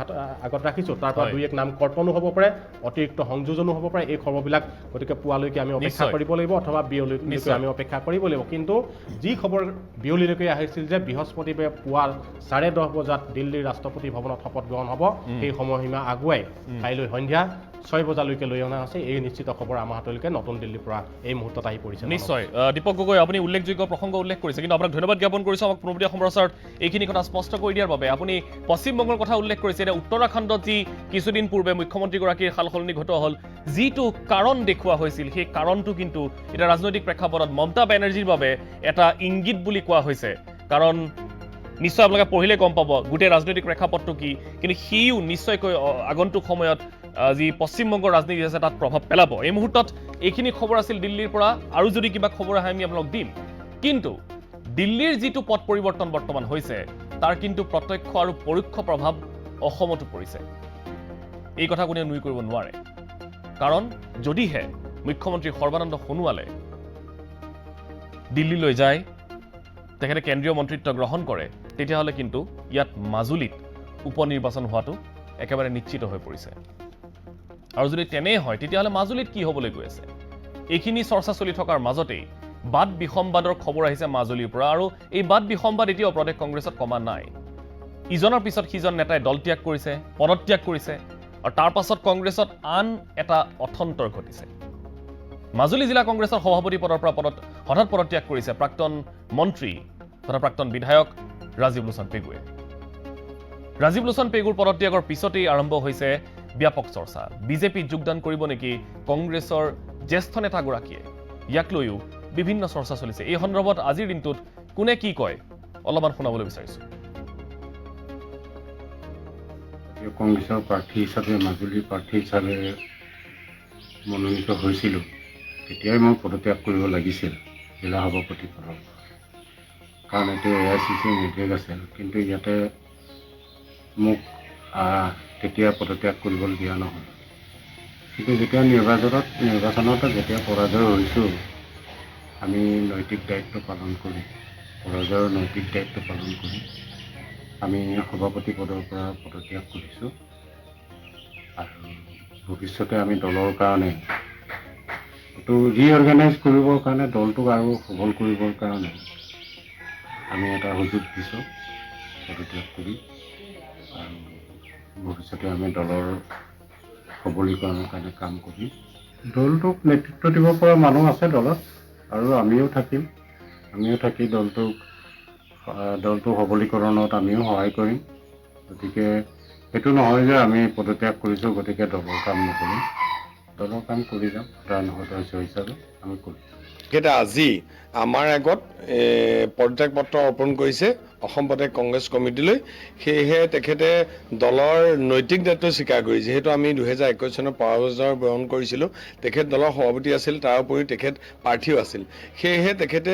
আগত ৰাখিছোঁ, তাৰ পৰা 2-1 নাম কৰ্তনো হ'ব পাৰে, অতিৰিক্ত সংযোজনো হ'ব পাৰে। এই খবৰবিলাক গতিকে পুৱালৈকে আমি অপেক্ষা কৰিব লাগিব, অথবা বিয়লিলৈকে আমি অপেক্ষা কৰিব লাগিব। কিন্তু যি খবৰ বিয়লিলৈকে আহিছিল যে বৃহস্পতিবাৰে পুৱা 10:30 বজাত দিল্লীৰ ৰাষ্ট্ৰপতি ভৱনত শপত গ্ৰহণ হ'ব, সেই সময়সীমা আগুৱাই কাইলৈ সন্ধিয়া 6 বজালৈকে লৈ অনা হৈছে। এই নিশ্চিত খবৰ আমাৰ হাতলৈকে নতুন দিল্লীৰ পৰা এই মুহূৰ্তত আহি পৰিছে। নিশ্চয় দীপক গগৈ, আপুনি উল্লেখযোগ্য প্ৰসংগ উল্লেখ কৰিছে, কিন্তু আপোনাক ধন্যবাদ জ্ঞাপন কৰিছোঁ আমাক পোনপটীয়া সম্প্ৰচাৰত এইখিনি কথা স্পষ্ট কৰি দিয়াৰ বাবে। আপুনি পশ্চিমবংগৰ কথা উল্লেখ কৰিছে, এতিয়া উত্তৰাখণ্ডত যি কিছুদিন পূৰ্বে মুখ্যমন্ত্ৰীগৰাকীৰ সালসলনি ঘটোৱা হ'ল, যিটো কাৰণ দেখুওৱা হৈছিল, সেই কাৰণটো কিন্তু এতিয়া ৰাজনৈতিক প্ৰেক্ষাপটত মমতা বেনাৰ্জীৰ বাবে এটা ইংগিত বুলি কোৱা হৈছে। কাৰণ নিশ্চয় আপোনালোকে পঢ়িলে গম পাব গোটেই ৰাজনৈতিক প্ৰেক্ষাপটটো কি, কিন্তু সিও নিশ্চয়কৈ আগন্তুক সময়ত যি পশ্চিমবংগৰ ৰাজনীতি আছে তাত প্ৰভাৱ পেলাব। এই মুহূৰ্তত এইখিনি খবৰ আছিল দিল্লীৰ পৰা, আৰু যদি কিবা খবৰ আহে আমি আপোনালোক দিম। কিন্তু দিল্লীৰ যিটো পথ পৰিৱৰ্তন বৰ্তমান হৈছে তাৰ কিন্তু প্ৰত্যক্ষ আৰু পৰোক্ষ প্ৰভাৱ অসমতো পৰিছে। এই কথা কোনেও নুই কৰিব নোৱাৰে। কাৰণ যদিহে মুখ্যমন্ত্ৰী সৰ্বানন্দ সোণোৱালে দিল্লীলৈ যায়, তেখেতে কেন্দ্ৰীয় মন্ত্ৰিত্ব গ্ৰহণ কৰে, তেতিয়াহ'লে কিন্তু ইয়াত মাজুলীত উপ নিৰ্বাচন হোৱাটো একেবাৰে নিশ্চিত হৈ পৰিছে। আৰু যদি তেনে হয় তেতিয়াহ'লে মাজুলীত কি হ'বলৈ গৈ আছে? এইখিনি চৰ্চা চলি থকাৰ মাজতেই বাদ বিসম্বাদৰ খবৰ আহিছে মাজুলীৰ পৰা, আৰু এই বাদ বিসম্বাদ এতিয়াও প্ৰদেশ কংগ্ৰেছত কমা নাই। ইজনৰ পিছত সিজন নেতাই দল ত্যাগ কৰিছে, পদত্যাগ কৰিছে, আৰু তাৰ পাছত কংগ্ৰেছত আন এটা অথন্তৰ ঘটিছে। মাজুলী জিলা কংগ্ৰেছৰ সভাপতি পদৰ পৰা হঠাৎ পদত্যাগ কৰিছে প্ৰাক্তন মন্ত্ৰী তথা প্ৰাক্তন বিধায়ক ৰাজীৱ লোচন পেগুৱে। ৰাজীৱ লোচন পেগুৰ পদত্যাগৰ পিছতেই আৰম্ভ হৈছে ব্যাপক চৰ্চা। বিজেপিত যোগদান কৰিব নেকি কংগ্ৰেছৰ জ্যেষ্ঠ নেতাগৰাকীয়ে? ইয়াক লৈও বিভিন্ন চৰ্চা চলিছে। এই সন্দৰ্ভত আজিৰ দিনটোত কোনে কি কয় অলপমান শুনাবলৈ বিচাৰিছো। কংগ্ৰেছৰ প্ৰাৰ্থী হিচাপে, মাজুলীৰ প্ৰাৰ্থী হিচাপে মনোনীত হৈছিলোঁ, তেতিয়াই মই পদত্যাগ কৰিব লাগিছিল জিলা সভাপতি পদৰ। কাৰণ এইটো AICC নিৰ্দেশ আছিল, কিন্তু ইয়াতে মোক তেতিয়া পদত্যাগ কৰিবলৈ দিয়া নহ'ল। কিন্তু যেতিয়া নিৰ্বাচনত যেতিয়া পৰাজয় হৈছোঁ, আমি নৈতিক দায়িত্ব পালন কৰি, পৰাজয়ৰ নৈতিক দায়িত্ব পালন কৰি আমি সভাপতি পদৰ পৰা পদত্যাগ কৰিছোঁ। আৰু ভৱিষ্যতে আমি দলৰ কাৰণে এইটো ৰিঅৰ্গেনাইজ কৰিবৰ কাৰণে, দলটোক আৰু সবল কৰিবৰ কাৰণে আমি এটা সুযোগ দিছোঁ পদত্যাগ কৰি। আৰু ভৱিষ্যতে আমি দলৰ সবলীকৰণৰ কাৰণে কাম কৰিম। দলটোক নেতৃত্ব দিব পৰা মানুহ আছে দলত, আৰু আমিও থাকি দলটো সবলীকৰণত আমিও সহায় কৰিম। গতিকে এইটো নহয় যে আমি পদত্যাগ কৰিছোঁ গতিকে দলৰ কাম নকৰিম। দলৰ কাম কৰি যাম, প্ৰধান সদস্য হিচাপে আমি কৰি যাম। তেখেতে আজি আমাৰ আগত পদত্যাগ পত্ৰ অৰ্পণ কৰিছে অসম প্ৰদেশ কংগ্ৰেছ কমিটিলৈ। সেয়েহে তেখেতে দলৰ নৈতিক দায়িত্ব স্বীকাৰ কৰি, যিহেতু আমি 2021 চনত পৰাজয় বৰণ কৰিছিলোঁ, তেখেত দলৰ সভাপতি আছিল, তাৰ উপৰিও তেখেত প্ৰাৰ্থীও আছিল। সেয়েহে তেখেতে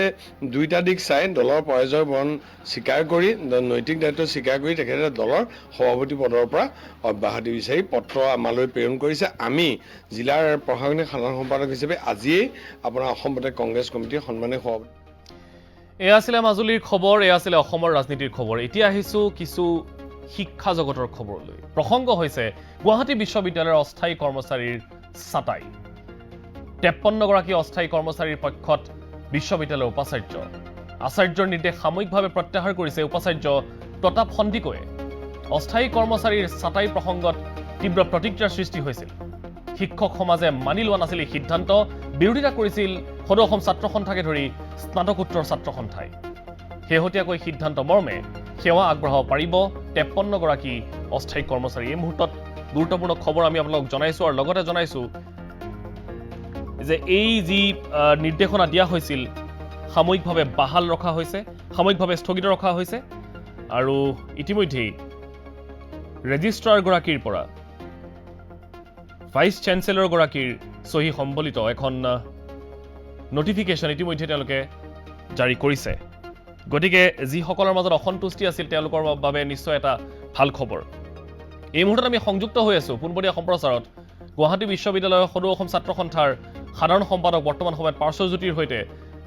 দুইটা দিশ চাই দলৰ পৰাজয় বৰণ স্বীকাৰ কৰি, নৈতিক দায়িত্ব স্বীকাৰ কৰি তেখেতে দলৰ সভাপতি পদৰ পৰা অব্যাহতি বিচাৰি পত্ৰ আমালৈ প্ৰেৰণ কৰিছে। আমি জিলাৰ প্ৰশাসনিক সাধাৰণ সম্পাদক হিচাপে আজিয়েই আপোনাৰ অসম প্ৰদেশ কংগ্ৰেছ কমিটিৰ সন্মানীয় সভাপতি। এয়া আছিলে মাজুলীৰ খবৰ, এয়া আছিলে অসমৰ ৰাজনীতিৰ খবৰ। এতিয়া আহিছোঁ কিছু শিক্ষা জগতৰ খবৰলৈ। প্ৰসংগ হৈছে গুৱাহাটী বিশ্ববিদ্যালয়ৰ অস্থায়ী কৰ্মচাৰীৰ ছাঁটাই। 53 গৰাকী অস্থায়ী কৰ্মচাৰীৰ পক্ষত বিশ্ববিদ্যালয়ৰ উপাচাৰ্য। আচাৰ্যৰ নিৰ্দেশ সাময়িকভাৱে প্ৰত্যাহাৰ কৰিছে উপাচাৰ্য প্ৰতাপ সন্দিকৈয়ে। অস্থায়ী কৰ্মচাৰীৰ ছাঁটাই প্ৰসংগত তীব্ৰ প্ৰতিক্ৰিয়াৰ সৃষ্টি হৈছিল। শিক্ষক সমাজে মানি লোৱা নাছিল এই সিদ্ধান্ত। বিৰোধিতা কৰিছিল সদৌ অসম ছাত্ৰ সন্থাকে ধৰি স্নাতকোত্তৰ ছাত্ৰ সন্থাই। শেহতীয়াকৈ সিদ্ধান্ত মৰ্মে সেৱা আগবঢ়াব পাৰিব 53 গৰাকী অস্থায়ী কৰ্মচাৰী। এই মুহূৰ্তত গুৰুত্বপূৰ্ণ খবৰ আমি আপোনালোকক জনাইছোঁ, আৰু লগতে জনাইছোঁ যে এই যি নিৰ্দেশনা দিয়া হৈছিল সাময়িকভাৱে বাহাল ৰখা হৈছে, সাময়িকভাৱে স্থগিত ৰখা হৈছে। আৰু ইতিমধ্যেই ৰেজিষ্ট্ৰাৰগৰাকীৰ পৰা ভাইচ চেঞ্চেলৰগৰাকীৰ চহী সম্বলিত এখন নটিফিকেশ্যন ইতিমধ্যে তেওঁলোকে জাৰি কৰিছে। গতিকে যিসকলৰ মাজত অসন্তুষ্টি আছিল তেওঁলোকৰ বাবে নিশ্চয় এটা ভাল খবৰ। এই মুহূৰ্তত আমি সংযুক্ত হৈ আছোঁ পোনপটীয়া সম্প্ৰচাৰত গুৱাহাটী বিশ্ববিদ্যালয়ৰ সদৌ অসম ছাত্ৰ সন্থাৰ সাধাৰণ সম্পাদক বৰ্তমান সময়ত পাৰ্শ্বজ্যোতিৰ সৈতে।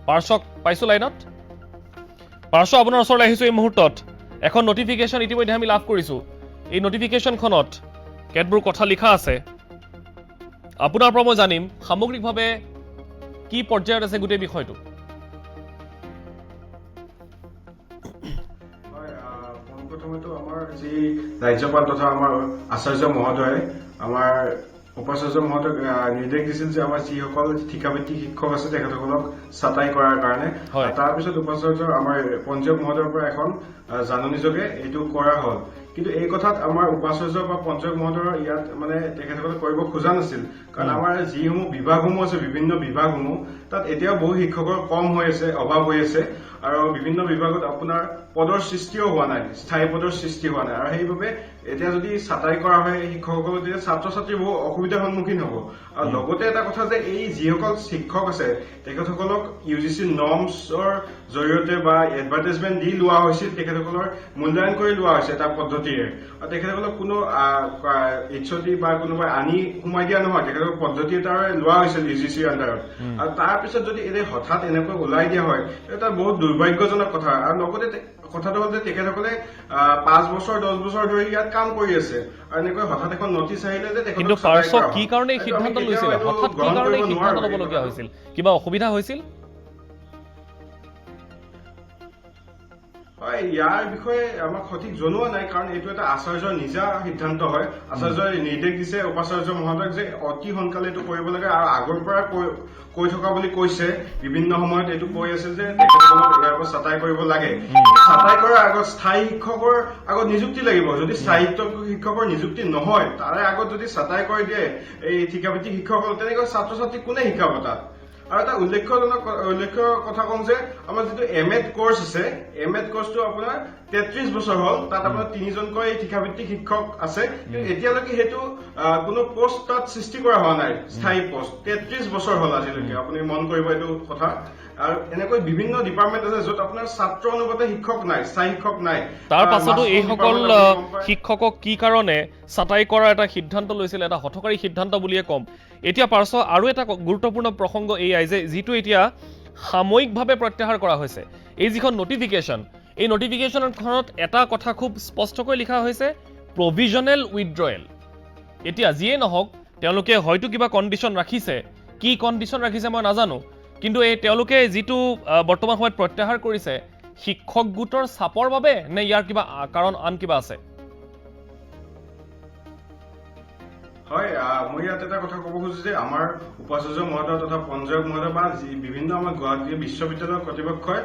পাৰ্শ্বক পাইছোঁ লাইনত? পাৰ্শ্ব, আপোনাৰ ওচৰলৈ আহিছোঁ এই মুহূৰ্তত। এখন নটিফিকেশ্যন ইতিমধ্যে আমি লাভ কৰিছোঁ। এই নটিফিকেশ্যনখনত কেতবোৰ কথা লিখা আছে। আপোনাৰ পৰা মই জানিম সামগ্ৰিকভাৱে কি পৰ্যায়ত আছে গোটেই বিষয়টো। পোনপ্ৰথমেতো আমাৰ যি ৰাজ্যপাল তথা আমাৰ আচাৰ্য মহোদয়ে আমাৰ উপাচাৰ্য মহোদয়ক নিৰ্দেশ দিছিল যে আমাৰ যিসকল ঠিকাভিত্তিক শিক্ষক আছে তেখেতসকলক ছাঁটাই কৰাৰ কাৰণে। তাৰপিছত উপাচাৰ্য আমাৰ পঞ্জীয়ক মহোদয়ৰ পৰা এখন জাননীযোগে এইটো কৰা হ'ল। কিন্তু এই কথাত আমাৰ উপাচাৰ্য বা পঞ্জীয়ক মহোদয়ৰ ইয়াত মানে তেখেতসকলে কৰিব খোজা নাছিল, কাৰণ আমাৰ যিসমূহ বিভাগসমূহ আছে বিভিন্ন বিভাগসমূহ তাত এতিয়াও বহু শিক্ষকৰ কম হৈ আছে, অভাৱ হৈ আছে, আৰু বিভিন্ন বিভাগত আপোনাৰ পদৰ সৃষ্টিও হোৱা নাই, স্থায়ী পদৰ সৃষ্টি হোৱা নাই, আৰু সেইবাবে এতিয়া যদি ছাঁটাই কৰা হয় শিক্ষকসকলৰ তেতিয়া ছাত্ৰ ছাত্ৰী বহু অসুবিধাৰ সন্মুখীন হ'ব। আৰু লগতে এটা কথা যে এই যিসকল শিক্ষক আছে তেখেতসকলক UGC নৰ্মছৰ জৰিয়তে বা এডভাৰটাইজমেণ্ট দি লোৱা হৈছিল, তেখেতসকলৰ মূল্যায়ন কৰি লোৱা হৈছে এটা পদ্ধতিৰে, আৰু তেখেতসকলক কোনো HOD বা কোনোবাই আনি সোমাই দিয়া নহয়, তেখেতসকলক পদ্ধতি এটাৰে লোৱা হৈছিল UGCৰ আণ্ডাৰত। আৰু তাৰপিছত যদি এনে হঠাৎ এনেকৈ ওলাই দিয়া হয় এটা বহুত দুৰ্ভাগ্যজনক কথা। আৰু লগতে কথাটো হ'ল যে তেখেতসকলে 5 বছৰ 10 বছৰ ধৰি ইয়াত কাম কৰি আছে, আৰু এনেকৈ হঠাৎ এখন নটিচ আহিলে যে কিন্তু পাৰ্শ্ব কি কাৰণে সিদ্ধান্ত লৈছিল, হঠাৎ কি কাৰণে সিদ্ধান্ত ল'বলগীয়া হৈছিল, কিবা অসুবিধা হৈছিল? হয়, ইয়াৰ বিষয়ে আমাক সঠিক জনোৱা নাই, কাৰণ এইটো এটা আচাৰ্যৰ নিজা সিদ্ধান্ত হয়। আচাৰ্যই নিৰ্দেশ দিছে উপাচাৰ্য মহোদয়ক যে অতি সোনকালে এইটো কৰিব লাগে, আৰু আগৰ পৰা কৈ থকা বুলি কৈছে, বিভিন্ন সময়ত এইটো কৈ আছিল যে তেখেতসকলক ইয়াৰ পৰা ছাঁটাই কৰিব লাগে। ছাঁটাই কৰাৰ আগত স্থায়ী শিক্ষকৰ আগত নিযুক্তি লাগিব, যদি স্থায়ী শিক্ষকৰ নিযুক্তি নহয় তাৰে আগত যদি ছাঁটাই কৰি দিয়ে এই ঠিকাভিত্তিক শিক্ষকসকল, তেনেকৈ ছাত্ৰ ছাত্ৰী কোনে শিকাব তাত? আৰু এটা উল্লেখ্য কথা কম যে আমাৰ যিটো MAd কোৰ্চ আছে, MAd কোৰ্চটো আপোনাৰ 33 বছৰ হ'ল, তাত আপোনাৰ 3জনকৈ ঠিকাভিত্তিক শিক্ষক আছে, কিন্তু এতিয়ালৈকে সেইটো কোনো পোষ্ট তাত সৃষ্টি কৰা হোৱা নাই, স্থায়ী পোষ্ট। 33 বছৰ হ'ল আজিলৈকে, আপুনি মন কৰিব এইটো কথা। আৰু এনেকৈ বিভিন্ন ডিপাৰ্টমেণ্ট আছে য'ত আপোনাৰ ছাত্ৰ অনুপাতে শিক্ষক নাই, স্থায়ী শিক্ষক নাই। তাৰ পাছতো এইসকল শিক্ষকক কি কাৰণে ছাঁটাই কৰাৰ এটা সিদ্ধান্ত লৈছিল, এটা হঠকাৰী সিদ্ধান্ত বুলিয়ে ক'ম। এতিয়া পাৰ্শ্ব আৰু এটা গুৰুত্বপূৰ্ণ প্ৰসংগ এয়াই যে যিটো এতিয়া সাময়িকভাৱে প্ৰত্যাহাৰ কৰা হৈছে, এই যিখন নটিফিকেশ্যন, এই নটিফিকেশ্যনখনত এটা কথা খুব স্পষ্টকৈ লিখা হৈছে, প্ৰভিজনেল উইথড্ৰয়েল। এতিয়া যিয়ে নহওক তেওঁলোকে হয়তো কিবা কণ্ডিশ্যন ৰাখিছে, কি কণ্ডিশ্যন ৰাখিছে মই নাজানো, কিন্তু এই তেওঁলোকে যিটো বৰ্তমান সময়ত প্ৰত্যাহাৰ কৰিছে শিক্ষক গোটৰ চাপৰ বাবে নে ইয়াৰ কিবা কাৰণ আন কিবা আছে? হয়, মই ইয়াত এটা কথা ক'ব খুজিছো যে আমাৰ উপাচাৰ্য মহোদয় তথা পঞ্জীয়ক মহোদয় বা বিভিন্ন আমাৰ গুৱাহাটী বিশ্ববিদ্যালয়ৰ কৰ্তৃপক্ষই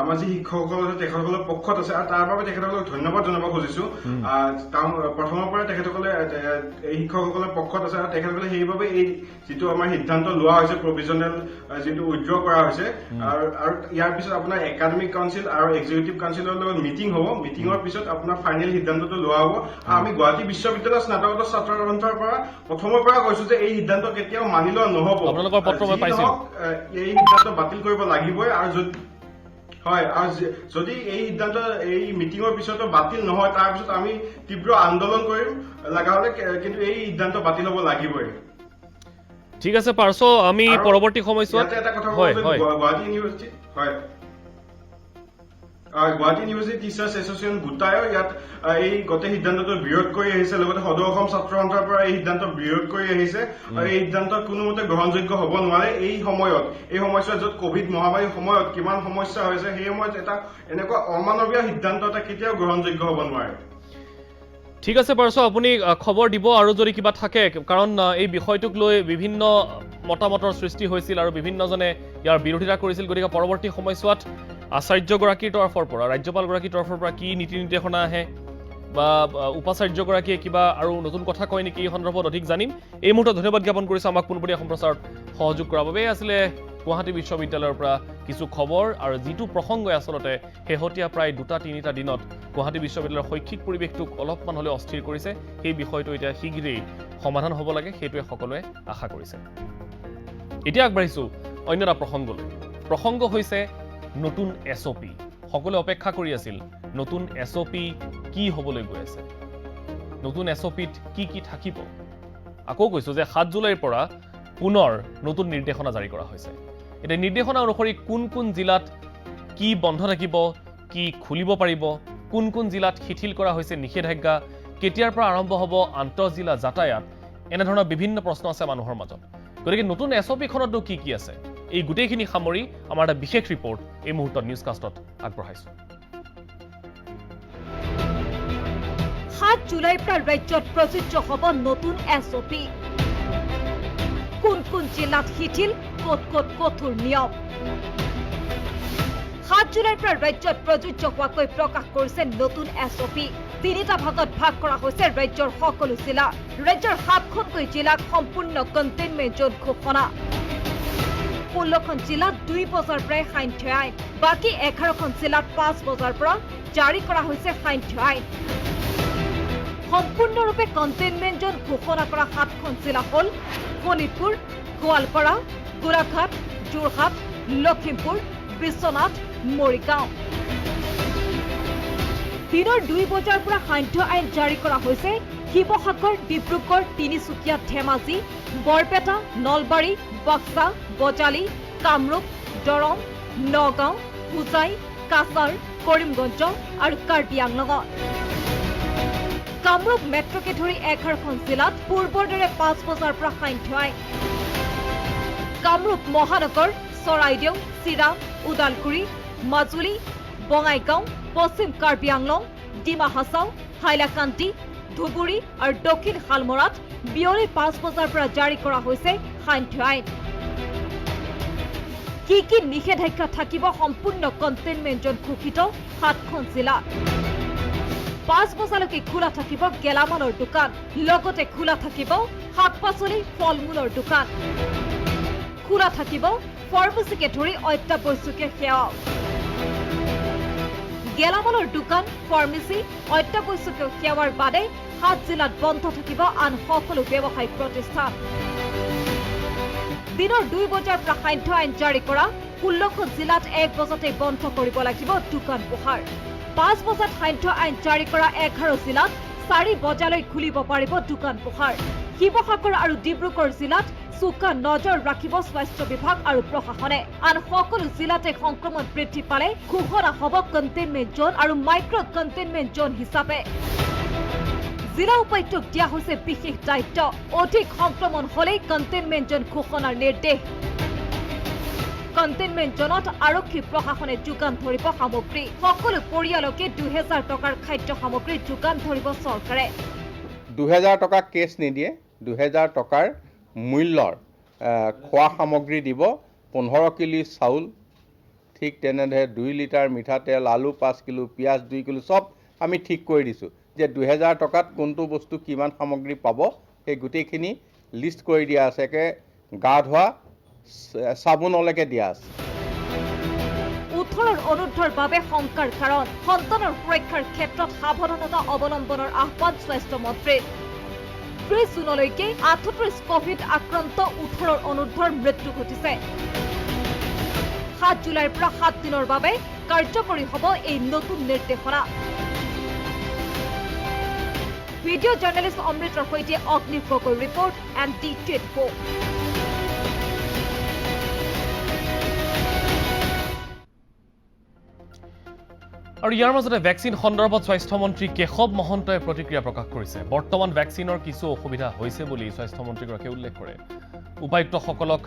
আমাৰ যি শিক্ষকসকল আছে তেখেতসকলৰ পক্ষত আছে, আৰু তাৰ বাবে তেখেতসকলক ধন্যবাদ জনাব খুজিছো। প্ৰথমৰ পৰা তেখেতসকলে এই শিক্ষকসকলৰ পক্ষত আছে, আৰু তেখেতসকলে সেইবাবে এই যিটো আমাৰ সিদ্ধান্ত লোৱা হৈছে প্ৰভিজনেল যিটো উইথড্ৰ কৰা হৈছে, আৰু ইয়াৰ পিছত আপোনাৰ একাডেমিক কাউন্সিল আৰু এক্সিকিউটিভ কাউন্সিলৰ লগত মিটিং হ'ব, মিটিঙৰ পিছত আপোনাৰ ফাইনেল সিদ্ধান্তটো লোৱা হ'ব। আমি গুৱাহাটী বিশ্ববিদ্যালয়ৰ স্নাতকোত্তৰ ছাত্ৰ সন্থাৰ পৰা প্ৰথমৰ পৰা কৈছো যে এই সিদ্ধান্ত কেতিয়াও মানি লোৱা নহ'ব, এই সিদ্ধান্ত বাতিল কৰিব লাগিবই। আৰু হয়, আৰু যদি এই সিদ্ধান্ত এই মিটিঙৰ পিছতো বাতিল নহয় তাৰপিছত আমি তীব্ৰ আন্দোলন কৰিম লগা হলে, কিন্তু এই সিদ্ধান্ত বাতিল হ'ব লাগিবই। ঠিক আছে পাৰ্শ্ব, আমি পৰৱৰ্তী সময়ছোৱাত এটা কথা গুৱাহাটী ইউনিভাৰ্চিটি, হয়, গুৱাহাটী ইউনিভাৰ্চিটি টিচাৰ্ছ এছ'চিয়েশ্যন গোটায়ো ইয়াত এই গোটেই সিদ্ধান্তটো বিৰোধ কৰি আহিছে, লগতে সদৌ অসম ছাত্ৰ সন্থাৰ পৰা এই সিদ্ধান্ত বিৰোধ কৰি আহিছে, আৰু এই সিদ্ধান্ত কোনোমতে গ্ৰহণযোগ্য হ'ব নোৱাৰে। এই সময়ছোৱাত য'ত কোভিড মহামাৰীৰ সময়ত কিমান সমস্যা হৈছে, সেই সময়ত এটা এনেকুৱা অমানৱীয় সিদ্ধান্ত এটা কেতিয়াও গ্ৰহণযোগ্য হ'ব নোৱাৰে। ঠিক আছে পাৰ্শ্ব, আপুনি খবৰ দিব আৰু যদি কিবা থাকে, কাৰণ এই বিষয়টোক লৈ বিভিন্ন মতামতৰ সৃষ্টি হৈছিল আৰু বিভিন্নজনে ইয়াৰ বিৰোধিতা কৰিছিল, গতিকে পৰৱৰ্তী সময়ছোৱাত আচাৰ্যগৰাকীৰ তৰফৰ পৰা, ৰাজ্যপালগৰাকীৰ তৰফৰ পৰা কি নীতি নিৰ্দেশনা আহে বা উপাচাৰ্যগৰাকীয়ে কিবা আৰু নতুন কথা কয় নেকি, এই সন্দৰ্ভত অধিক জানিম। এই মুহূৰ্তত ধন্যবাদ জ্ঞাপন কৰিছোঁ আমাক পোনপটীয়া সম্প্ৰচাৰত সহযোগ কৰাৰ বাবে। আছিলে গুৱাহাটী বিশ্ববিদ্যালয়ৰ পৰা কিছু খবৰ, আৰু যিটো প্ৰসংগই আচলতে শেহতীয়া প্ৰায় 2-3টা দিনত গুৱাহাটী বিশ্ববিদ্যালয়ৰ শৈক্ষিক পৰিৱেশটোক অলপমান হ'লেও অস্থিৰ কৰিছে, সেই বিষয়টো এতিয়া শীঘ্ৰেই সমাধান হ'ব লাগে, সেইটোৱে সকলোৱে আশা কৰিছে। এতিয়া আগবাঢ়িছোঁ অন্য এটা প্ৰসংগলৈ। প্ৰসংগ হৈছে নতুন SOP। সকলোৱে অপেক্ষা কৰি আছিল নতুন SOP কি হ'বলৈ গৈ আছে, নতুন SOPত কি কি থাকিব। আকৌ কৈছোঁ যে 7 জুলাইৰ পৰা পুনৰ নতুন নিৰ্দেশনা জাৰি কৰা হৈছে। এতিয়া নিৰ্দেশনা অনুসৰি কোন কোন জিলাত কি বন্ধ থাকিব, কি খুলিব পাৰিব, কোন কোন জিলাত শিথিল কৰা হৈছে নিষেধাজ্ঞা, কেতিয়াৰ পৰা আৰম্ভ হ'ব আন্তঃজিলা যাতায়াত, এনেধৰণৰ বিভিন্ন প্ৰশ্ন আছে মানুহৰ মাজত। গতিকে নতুন SOPখনতনো কি কি আছে, এই গোটেইখিনি সামৰি আমাৰ এটা বিশেষ ৰিপৰ্ট এই মুহূৰ্তত নিউজকাষ্টত আগবঢ়াইছোঁ। 7 জুলাইৰ পৰা ৰাজ্যত প্ৰযোজ্য হ'ব নতুন SOP। কোন কোন জিলাত শিথিল ক'ত ক'ত কঠোৰ নিয়ম 7 জুলাইৰ পৰা ৰাজ্যত প্ৰযোজ্য হোৱাকৈ প্ৰকাশ কৰিছে নতুন এছঅপি তিনিটা ভাগত ভাগ কৰা হৈছে ৰাজ্যৰ সকলো জিলা ৰাজ্যৰ 7খনকৈ জিলাক সম্পূৰ্ণ কণ্টেইনমেণ্ট জোন ঘোষণা 16খন জিলাত 2 বজাৰ পৰাই সান্ধ্য আইন বাকী 11খন জিলাত 5 বজাৰ পৰা জাৰি কৰা হৈছে সান্ধ্য আইন সম্পূৰ্ণৰূপে কণ্টেইনমেণ্ট জোন ঘোষণা কৰা 7খন জিলা হ'ল শোণিতপুৰ গোৱালপাৰা গোলাঘাট যোৰহাট লখিমপুৰ বিশ্বনাথ মৰিগাঁও দিনৰ 2 বজাৰ পৰা সান্ধ্য আইন জাৰি কৰা হৈছে শিৱসাগৰ ডিব্ৰুগড় তিনিচুকীয়া ধেমাজি বৰপেটা নলবাৰী বক্সা বজালী কামৰূপ দৰং নগাঁও হোজাই কাছাৰ কৰিমগঞ্জ আৰু কাৰ্বি আংলঙত কামৰূপ মেট্ৰকে ধৰি 11খন জিলাত পূৰ্বৰ দৰে 5 বজাৰ পৰা সান্ধ্য আইন কামৰূপ মহানগৰ চৰাইদেউ চিৰাং ওদালগুৰি মাজুলী বঙাইগাঁও পশ্চিম কাৰ্বি আংলং ডিমা হাছাও হাইলাকান্দি ধুবুৰী আৰু দক্ষিণ শালমৰাত বিয়লি 5 বজাৰ পৰা জাৰি কৰা হৈছে সান্ধ্য আইন কি নিষেধাজ্ঞা থাকিব সম্পূৰ্ণ কণ্টেইনমেণ্ট জোন ঘোষিত 7খন জিলা 5 বজালৈকে খোলা থাকিব গেলামালৰ দোকান লগতে খোলা থাকিব শাক-পাচলি ফল-মূলৰ দোকান খোলা থাকিব ফাৰ্মাচীকে ধৰি অত্যাৱশ্যকীয় সেৱা গেলামালৰ দোকান ফাৰ্মাচী অত্যাৱশ্যকীয় সেৱাৰ বাদে 7 জিলাত বন্ধ থাকিব আন সকলো ব্যৱসায়িক প্ৰতিষ্ঠান দিনৰ 2 বজাৰ পৰা সান্ধ্য আইন জাৰি কৰা 16খন জিলাত 1 বজাতে বন্ধ কৰিব লাগিব দোকান পোহাৰ 5 বজাত সান্ধ্য আইন জাৰি কৰা 11 জিলাত 4 বজালৈ খুলিব পাৰিব দোকান পোহাৰ শিৱসাগৰ আৰু ডিব্ৰুগড় জিলাত চোকা নজৰ ৰাখিব স্বাস্থ্য বিভাগ আৰু প্ৰশাসনে আন সকলো জিলাতে সংক্ৰমণ বৃদ্ধি পালে ঘোষণা হ'ব কণ্টেইনমেণ্ট জোন আৰু মাইক্ৰ কণ্টেইনমেণ্ট জোন হিচাপে জিলা উপায়ুক্তক দিয়া হৈছে বিশেষ দায়িত্ব অধিক সংক্ৰমণ হলেই কণ্টেইনমেণ্ট জোন ঘোষণাৰ নিৰ্দেশ কণ্টেইনমেণ্ট জোনত আৰক্ষী প্ৰশাসনে যোগান ধৰিব সামগ্ৰী সকলো পৰিয়ালকে 2000 টকাৰ খাদ্য সামগ্ৰী যোগান ধৰিব চৰকাৰে 2000 টকা কেছ নিদিয়ে 2000 টকাৰ মূল্যৰ খোৱা সামগ্ৰী দিব 15 কিলো চাউল ঠিক তেনেদৰে 2 লিটাৰ মিঠাতেল আলু 5 কিলো পিয়াজ 2 কিলো সব আমি ঠিক কৰি দিছো যে 2000 টকাত কোনটো বস্তু কিমান সামগ্ৰী পাব এই গোটেইখিনি লিষ্ট কৰি দিয়া আছে কে গা ধোৱা সাবুনলৈকে দিয়া আছে 18 অনুৰ্ধৰ বাবে শংকাৰ কাৰণ সন্তানৰ সুৰক্ষাৰ ক্ষেত্ৰত সাৱধানতা অৱলম্বনৰ আহ্বান স্বাস্থ্য মন্ত্ৰীৰ 30 জুনলৈকে 38 কোভিড আক্ৰান্ত 18 অনুৰ্ধৰ মৃত্যু ঘটিছে 7 জুলাইৰ পৰা 7 দিনৰ বাবে কাৰ্যকৰী হ'ব এই নতুন নিৰ্দেশনা ভিডিঅ' জাৰ্নেলিষ্ট অমৃতৰ সৈতে অগ্নি গগৈ ৰিপৰ্ট ND24 আৰু ইয়াৰ মাজতে ভেকচিন সন্দৰ্ভত স্বাস্থ্যমন্ত্ৰী কেশৱ মহন্তই প্ৰতিক্ৰিয়া প্ৰকাশ কৰিছে বৰ্তমান ভেকচিনৰ কিছু অসুবিধা হৈছে বুলি স্বাস্থ্যমন্ত্ৰীগৰাকীয়ে উল্লেখ কৰে উপায়ুক্তসকলক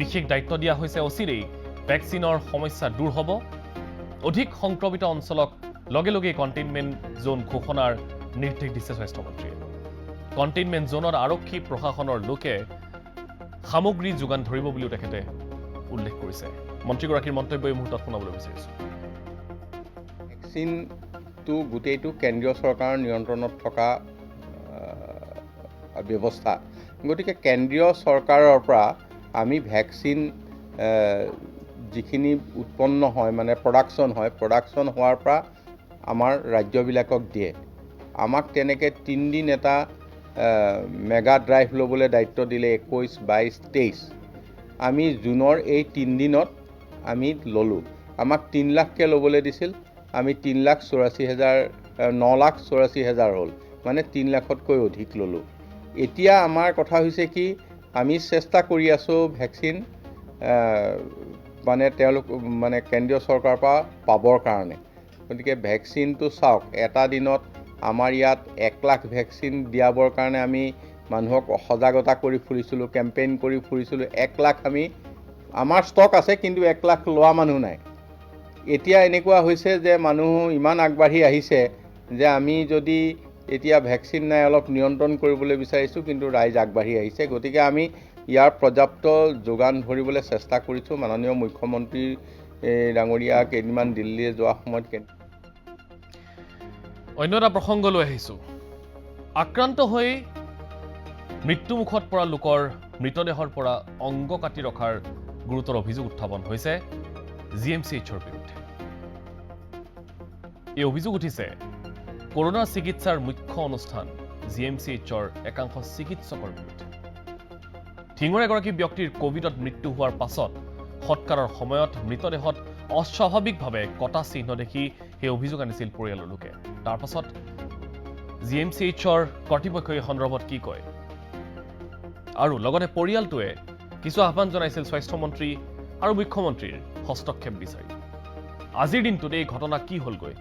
বিশেষ দায়িত্ব দিয়া হৈছে অচিৰেই ভেকচিনৰ সমস্যা দূৰ হ'ব অধিক সংক্ৰমিত অঞ্চলক লগে লগে কণ্টেইনমেণ্ট জোন ঘোষণাৰ নিৰ্দেশ দিছে স্বাস্থ্যমন্ত্ৰীয়ে কণ্টেইনমেণ্ট জোনৰ আৰক্ষী প্ৰশাসনৰ লোকে সামগ্ৰী যোগান ধৰিব বুলিও তেখেতে উল্লেখ কৰিছে মন্ত্ৰীগৰাকীৰ মন্তব্য এই মুহূৰ্তত শুনাবলৈ বিচাৰিছোঁ ভেকচিনটো গোটেইটো কেন্দ্ৰীয় চৰকাৰৰ নিয়ন্ত্ৰণত থকা ব্যৱস্থা গতিকে কেন্দ্ৰীয় চৰকাৰৰ পৰা আমি ভেকচিন যিখিনি উৎপন্ন হয় মানে প্ৰডাকশ্যন হোৱাৰ পৰা আমাৰ ৰাজ্যবিলাকক দিয়ে আমাক তেনেকৈ 3 দিন এটা মেগা ড্ৰাইভ ল'বলৈ দায়িত্ব দিলে 21, 22, 23 আমি জুনৰ এই 3 দিনত আমি ল'লোঁ আমাক 3 লাখকৈ ল'বলৈ দিছিল আমি 9,84,000 হ'ল মানে 3 লাখতকৈ অধিক ল'লোঁ এতিয়া আমাৰ কথা হৈছে কি আমি চেষ্টা কৰি আছোঁ ভেকচিন মানে তেওঁলোক মানে কেন্দ্ৰীয় চৰকাৰৰ পৰা পাবৰ কাৰণে গতিকে ভেকচিনটো চাওক এটা দিনত আমাৰ ইয়াত 1 লাখ ভেকচিন দিয়াবৰ কাৰণে আমি মানুহক সজাগতা কৰি ফুৰিছিলোঁ কেম্পেইন কৰি ফুৰিছিলোঁ 1 লাখ আমি আমাৰ ষ্টক আছে কিন্তু 1 লাখ লোৱা মানুহ নাই এতিয়া এনেকুৱা হৈছে যে মানুহ ইমান আগবাঢ়ি আহিছে যে আমি যদি এতিয়া ভেকচিন নাই অলপ নিয়ন্ত্ৰণ কৰিবলৈ বিচাৰিছোঁ কিন্তু ৰাইজ আগবাঢ়ি আহিছে গতিকে আমি ইয়াৰ পৰ্যাপ্ত যোগান ধৰিবলৈ চেষ্টা কৰিছোঁ। মাননীয় মুখ্যমন্ত্ৰী ডাঙৰীয়া কেইদিনমান দিল্লীলৈ যোৱাৰ সময়ত অন্য এটা প্ৰসংগলৈ আহিছোঁ। আক্ৰান্ত হৈ মৃত্যুমুখত পৰা লোকৰ মৃতদেহৰ পৰা অংগ কাটি ৰখাৰ গুৰুতৰ অভিযোগ উত্থাপন হৈছে GMCHৰ বিৰুদ্ধে। এই অভিযোগ উঠিছে কৰোনা চিকিৎসাৰ মুখ্য অনুষ্ঠান GMCHৰ একাংশ চিকিৎসকৰ বিৰুদ্ধে। ধিঙৰ এগৰাকী ব্যক্তিৰ কোভিডত মৃত্যু হোৱাৰ পাছত সৎকাৰৰ সময়ত মৃতদেহত অস্বাভাৱিকভাৱে কটা চিহ্ন দেখি সেই অভিযোগ আনিছিল পৰিয়ালৰ লোকে। তাৰ পাছত GMCHৰ কৰ্তৃপক্ষই এই সন্দৰ্ভত কি কয় আৰু লগতে পৰিয়ালটোৱে কিছু আহ্বান জনাইছিল স্বাস্থ্যমন্ত্ৰী আৰু মুখ্যমন্ত্ৰীৰ হস্তক্ষেপ বিচাৰি। আজিৰ দিনটোত এই ঘটনা কি হ'লগৈ,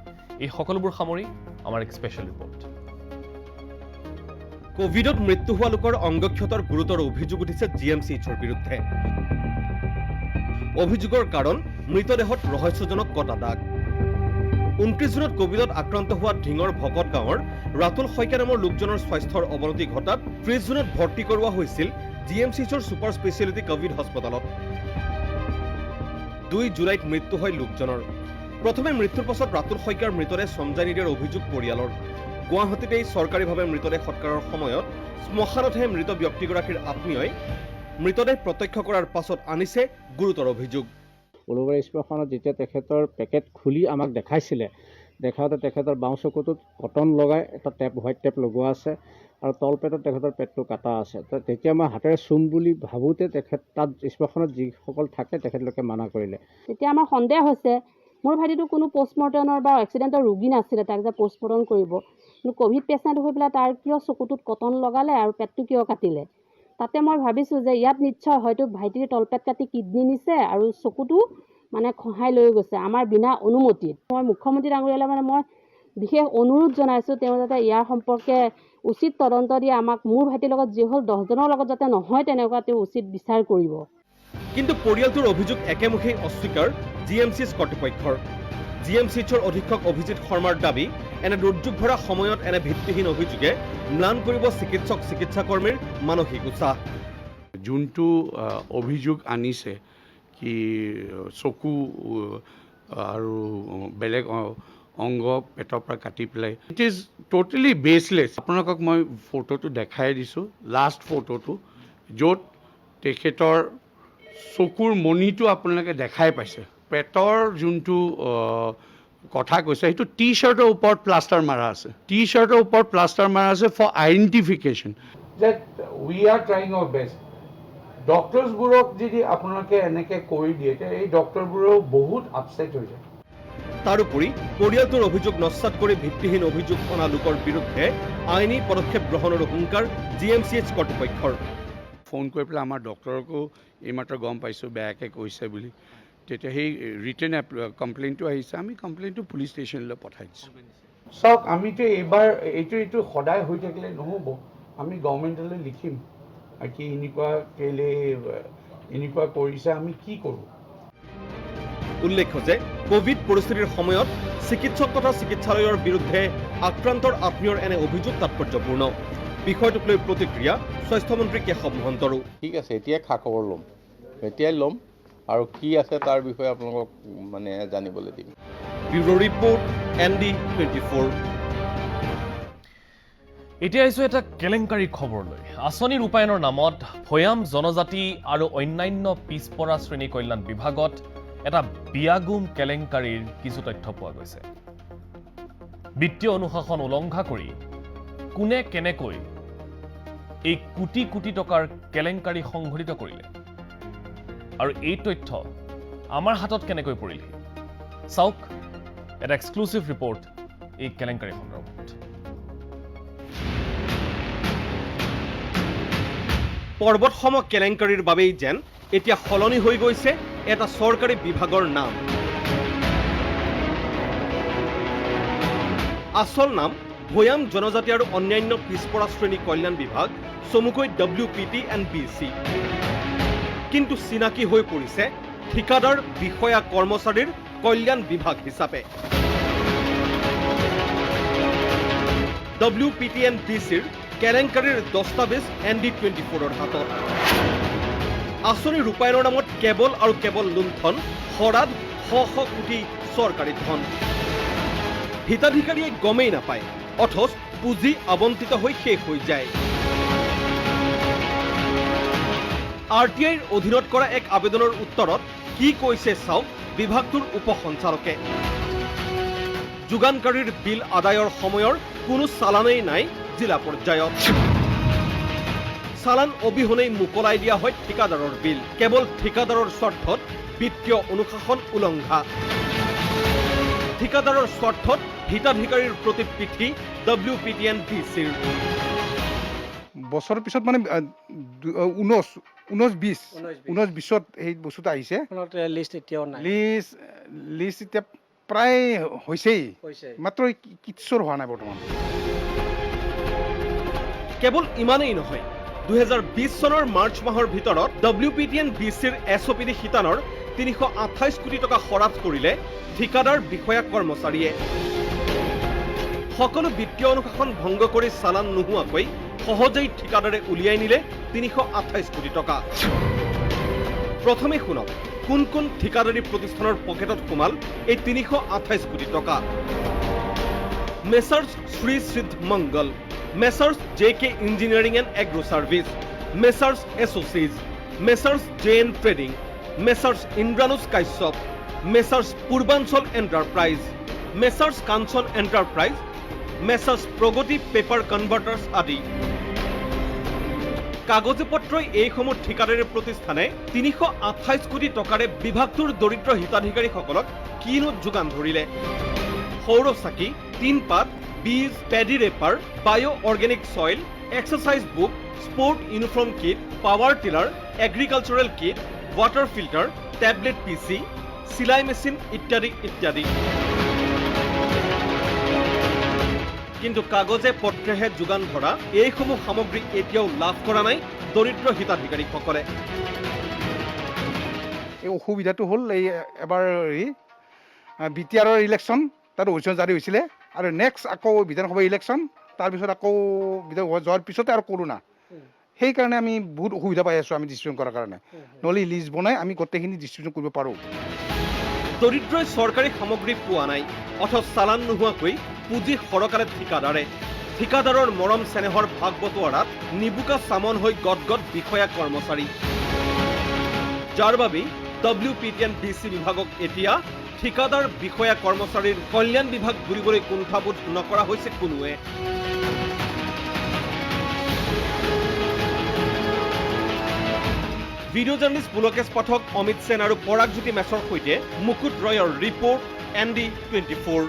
এই সকলোবোৰ সামৰি আমাৰ এক স্পেচিয়েল ৰিপৰ্ট। কোভিডত মৃত্যু হোৱা লোকৰ অংগক্ষতৰ গুৰুতৰ অভিযোগ উঠিছে GMCHৰ বিৰুদ্ধে। অভিযোগৰ কাৰণ মৃতদেহত ৰহস্যজনক কটা দাগ। 29 জুনত কোভিডত আক্ৰান্ত হোৱা ধিঙৰ ভকত গাঁৱৰ ৰাতুল শইকীয়া নামৰ লোকজনৰ স্বাস্থ্যৰ অৱনতি ঘটাত 30 জুনত ভৰ্তি কৰোৱা হৈছিল GMCHৰ ছুপাৰ স্পেচিয়েলিটি কোভিড হাস্পতালত। 2 জুলাইত মৃত্যু হয় লোকজনৰ। প্ৰথমে মৃত্যুৰ পাছত ৰাতুল শইকীয়াৰ মৃতদেহ চমজাই নিদিয়াৰ অভিযোগ পৰিয়ালৰ। গুৱাহাটীতেই চৰকাৰীভাৱে মৃতদেহ সৎকাৰৰ সময়ত শ্মশানতহে মৃত ব্যক্তিগৰাকীৰ আত্মীয়ই মৃতদেহ প্ৰত্যক্ষ কৰাৰ পাছত আনিছে গুৰুতৰ অভিযোগ। উলুবাৰী শ্মশানত যেতিয়া তেখেতৰ পেকেট খুলি আমাক দেখাইছিলে, দেখাওঁতে তেখেতৰ বাওঁ চকুটোত কটন লগাই এটা হোৱাইট টেপ লগোৱা আছে আৰু তলপেটত তেখেতৰ পেটটো কাটা আছে। তেতিয়া মই হাতেৰে চুম বুলি ভাবোঁতে তেখেত তাত শ্মশানত যিসকল থাকে তেখেতলোকে মানা কৰিলে। তেতিয়া আমাৰ সন্দেহ হৈছে মোৰ ভাইটিটো কোনো পষ্টমৰ্টেমৰ বা এক্সিডেণ্টৰ ৰোগী নাছিলে, তাক যে পষ্টমৰ্টম কৰিব, কিন্তু কোভিড পেচেণ্ট হৈ পেলাই তাৰ কিয় চকুটোত কটন লগালে আৰু পেটটো কিয় কাটিলে। তাতে মই ভাবিছোঁ যে ইয়াত নিশ্চয় হয়তো ভাইটিৰ তলপেট কাটি কিডনি নিছে আৰু চকুটো মানে খহাই লৈ গৈছে আমাৰ বিনা অনুমতিত। মই মুখ্যমন্ত্ৰী ডাঙৰীয়ালৈ মই বিশেষ অনুৰোধ জনাইছোঁ, তেওঁ যাতে ইয়াৰ সম্পৰ্কে উচিত তদন্ত দিয়ে আমাক, মোৰ ভাইটিৰ লগত যি হ'ল 10 জনৰ লগত যাতে নহয় তেনেকুৱা তেওঁ উচিত বিচাৰ কৰিব। কিন্তু পৰিয়ালটোৰ অভিযোগ একেমুখেই অস্বীকাৰ GMCH কৰ্তৃপক্ষৰ। GMCHৰ অধীক্ষক অভিজিৎ শৰ্মাৰ দাবী, এনে দুৰ্যোগ ভৰা সময়ত এনে ভিত্তিহীন অভিযোগে ম্লান কৰিব চিকিৎসাকৰ্মীৰ মানসিক উৎসাহ। যোনটো অভিযোগ আনিছে কি চকু আৰু বেলেগ অংগ পেটৰ পৰা কাটি পেলাই, ইট ইজ টোটেলি বেছলেছ। আপোনালোকক মই ফটোটো দেখাই দিছোঁ, লাষ্ট ফটোটো, য'ত তেখেতৰ চকুৰ মণিটো আপোনালোকে দেখাই পাইছে। পেটৰ যোনটো কথা কৈছে সেইটো টি-শ্বাৰ্টৰ ওপৰত প্লাষ্টাৰ মাৰা আছে, টি-শ্বাৰ্টৰ ওপৰত প্লাষ্টাৰ মাৰা আছে for identification that we are trying our best. ডক্টৰছবোৰক যদি আপোনালোকে এনেকৈ কৰি দিয়ে তেতিয়া এই ডক্টৰবোৰেও বহুত আপছেট হৈ যায়। তাৰোপৰি পৰিয়ালটোৰ অভিযোগ নস্যাৎ কৰি ভিত্তিহীন অভিযোগ অনা লোকৰ বিৰুদ্ধে আইনী পদক্ষেপ গ্ৰহণৰো হুংকাৰ GMCH কৰ্তৃপক্ষৰ। ফোন কৰি পেলাই আমাৰ ডক্টৰকো এইমাত্ৰ গম পাইছোঁ বেয়াকৈ কৈছে বুলি, তেতিয়া সেই ৰিটেন কমপ্লেইনটো আহিছে, আমি কমপ্লেইনটো পুলিচ ষ্টেচনলৈ পঠাই দিছোঁ। চাওক, আমিতো এইবাৰ এইটো সদায় হৈ থাকিলে নহ'ব, আমি গভৰ্ণমেণ্টলৈ লিখিম কি এনেকুৱা কৰিছে, আমি কি কৰোঁ। উল্লেখ্য যে কোভিড পৰিস্থিতিৰ সময়ত চিকিৎসক তথা চিকিৎসালয়ৰ বিৰুদ্ধে আক্ৰান্তৰ আত্মীয়ৰ এনে অভিযোগ তাৎপৰ্যপূৰ্ণ। বিষয়টোক লৈ প্ৰতিক্ৰিয়া স্বাস্থ্যমন্ত্ৰী কেশৱ মহন্তৰো। ঠিক আছে, এতিয়াই খা খবৰ ল'ম, এতিয়াই ল'ম আৰু কি আছে তাৰ বিষয়ে আপোনালোকক মানে জানিবলৈ দিম। Bureau report ND24। এতিয়া আহিছোঁ এটা কেলেংকাৰী খবৰলৈ। আঁচনি ৰূপায়ণৰ নামত ভৈয়াম জনজাতি আৰু অন্যান্য পিছপৰা শ্ৰেণী কল্যাণ বিভাগত এটা বিয়াগুম কেলেংকাৰীৰ কিছু তথ্য পোৱা গৈছে। বিত্তীয় অনুশাসন উলংঘা কৰি কোনে কেনেকৈ এই কোটি কোটি টকাৰ কেলেংকাৰী সংঘটিত কৰিলে আৰু এই তথ্য আমাৰ হাতত কেনেকৈ পৰিলে, চাওক এটা এক্সক্লুচিভ ৰিপৰ্ট এই কেলেংকাৰী সন্দৰ্ভত। পৰ্বতসম কেলেংকাৰীৰ বাবেই যেন এতিয়া সলনি হৈ গৈছে এটা চৰকাৰী বিভাগৰ নাম। আচল নাম ভৈয়াম জনজাতি আৰু অন্যান্য পিছপৰা শ্ৰেণী কল্যাণ বিভাগ, চমুকৈ WPT&BC। কিন্তু চিনাকি হৈ পৰিছে ঠিকাদাৰ বিষয়া কৰ্মচাৰীৰ কল্যাণ বিভাগ হিচাপে। WPT&BCৰ কেলেংকাৰীৰ দস্তাবেজ ND24ৰ হাতত। আঁচনি ৰূপায়ণৰ নামত কেৱল আৰু কেৱল লুণ্ঠন, শৰাধ, শ শ কোটি চৰকাৰী ধন। হিতাধিকাৰীয়ে গমেই নাপায়, অথচ পুঁজি আবণ্টিত হৈ শেষ হৈ যায়। RTIৰ অধীনত কৰা এক আবেদনৰ উত্তৰত কি কৈছে চাওক বিভাগটোৰ উপ সঞ্চালকে। যোগানকাৰীৰ বিল আদায়ৰ সময়ৰ কোনো চালানেই নাই জিলা পৰ্যায়ত। চালান অবিহনেই মোকলাই দিয়া হয় ঠিকাদাৰৰ বিল, কেৱল ঠিকাদাৰৰ স্বাৰ্থত বিত্তীয় অনুশাসন উলংঘা। ঠিকাদাৰৰ স্বাৰ্থত হিতাধিকাৰীৰ প্ৰতি পিঠি WPTN-BCৰ। বছৰৰ পিছত মানে 19-20ত সেই বস্তুটো আহিছে। লিষ্ট এতিয়াও নাই। লিষ্ট এতিয়া প্ৰায় হৈছেই, মাত্ৰ কিচ্ছুৰ হোৱা নাই বৰ্তমান। কেৱল ইমানেই নহয়, 2020 চনৰ মাৰ্চ মাহৰ ভিতৰত WPTN-BCৰ SOPD শিতানৰ 328 কোটি টকা খৰচ কৰিলে ঠিকাদাৰ বিষয়া কৰ্মচাৰীয়ে। সকলো বিত্তীয় অনুশাসন ভংগ কৰি চালান নোহোৱাকৈ সহজেই ঠিকাদাৰে উলিয়াই নিলে 328 কোটি টকা। প্ৰথমে শুনক কোন কোন ঠিকাদাৰী প্ৰতিষ্ঠানৰ পকেটত সোমাল এই 328 কোটি টকা। Messrs Shri Siddha Mangal, messrs JK engineering and agro services, messrs এছ'চিজ, messrs JN trading, messrs Indranuj Kashyap, messrs Purbanchal enterprise, messrs Kanchan enterprise, messrs Pragati paper converters আদি। কাগজে পত্ৰই এইসমূহ ঠিকাদাৰী প্ৰতিষ্ঠানে 328 কোটি টকাৰে বিভাগটোৰ দৰিদ্ৰ হিতাধিকাৰীসকলক কিনো যোগান ধৰিলে? সৌৰচাকি, টিনপাত, বীজ, paddy reaper, bio' organic soil, exercise book, sport uniform kit, power tiller, agricultural kit, water filter, tablet PC, চিলাই মেচিন ইত্যাদি ইত্যাদি। কিন্তু কাগজে পত্ৰেহে যোগান ধৰা এইসমূহ সামগ্ৰী এতিয়াও লাভ কৰা নাই দৰিদ্ৰ হিতাধিকাৰীসকলে। এই অসুবিধাটো হ'ল এই এবাৰ BTRৰ ইলেকশ্যন, তাত অধিসূচনা জাৰি হৈছিলে, আৰু নেক্সট আকৌ বিধানসভা ইলেকশ্যন, তাৰপিছত আকৌ বিধানসভা যোৱাৰ পিছতে আৰু কৰোণা। সেইকাৰণে আমি বহুত অসুবিধা পাই আছোঁ আমি ডিষ্ট্ৰিবিউশ্যন কৰাৰ কাৰণে। নহ'লে লিষ্ট বনাই আমি গোটেইখিনি ডিষ্ট্ৰিবিউশ্যন কৰিব পাৰোঁ। দৰিদ্ৰই চৰকাৰী সামগ্ৰী পোৱা নাই, অথচ চালান নোহোৱাকৈ পুঁজি সৰকাৰে ঠিকাদাৰে। ঠিকাদাৰৰ মৰম চেনেহৰ ভাগ বটোৱাৰাত নিবুকা চামন হৈ গদগদ বিষয়া কৰ্মচাৰী, যাৰ বাবে WPTN-BC বিভাগক এতিয়া ঠিকাদাৰ বিষয়া কৰ্মচাৰীৰ কল্যাণ বিভাগ বুলিবলৈ কুণ্ঠাবোধ নকৰা হৈছে কোনোৱে। ভিডিঅ' জাৰ্নেলিষ্ট পুলকেশ পাঠক, অমিত সেন আৰু পৰাগজ্যোতি মেছৰ সৈতে মুকুট ৰয়ৰ ৰিপৰ্ট ND24।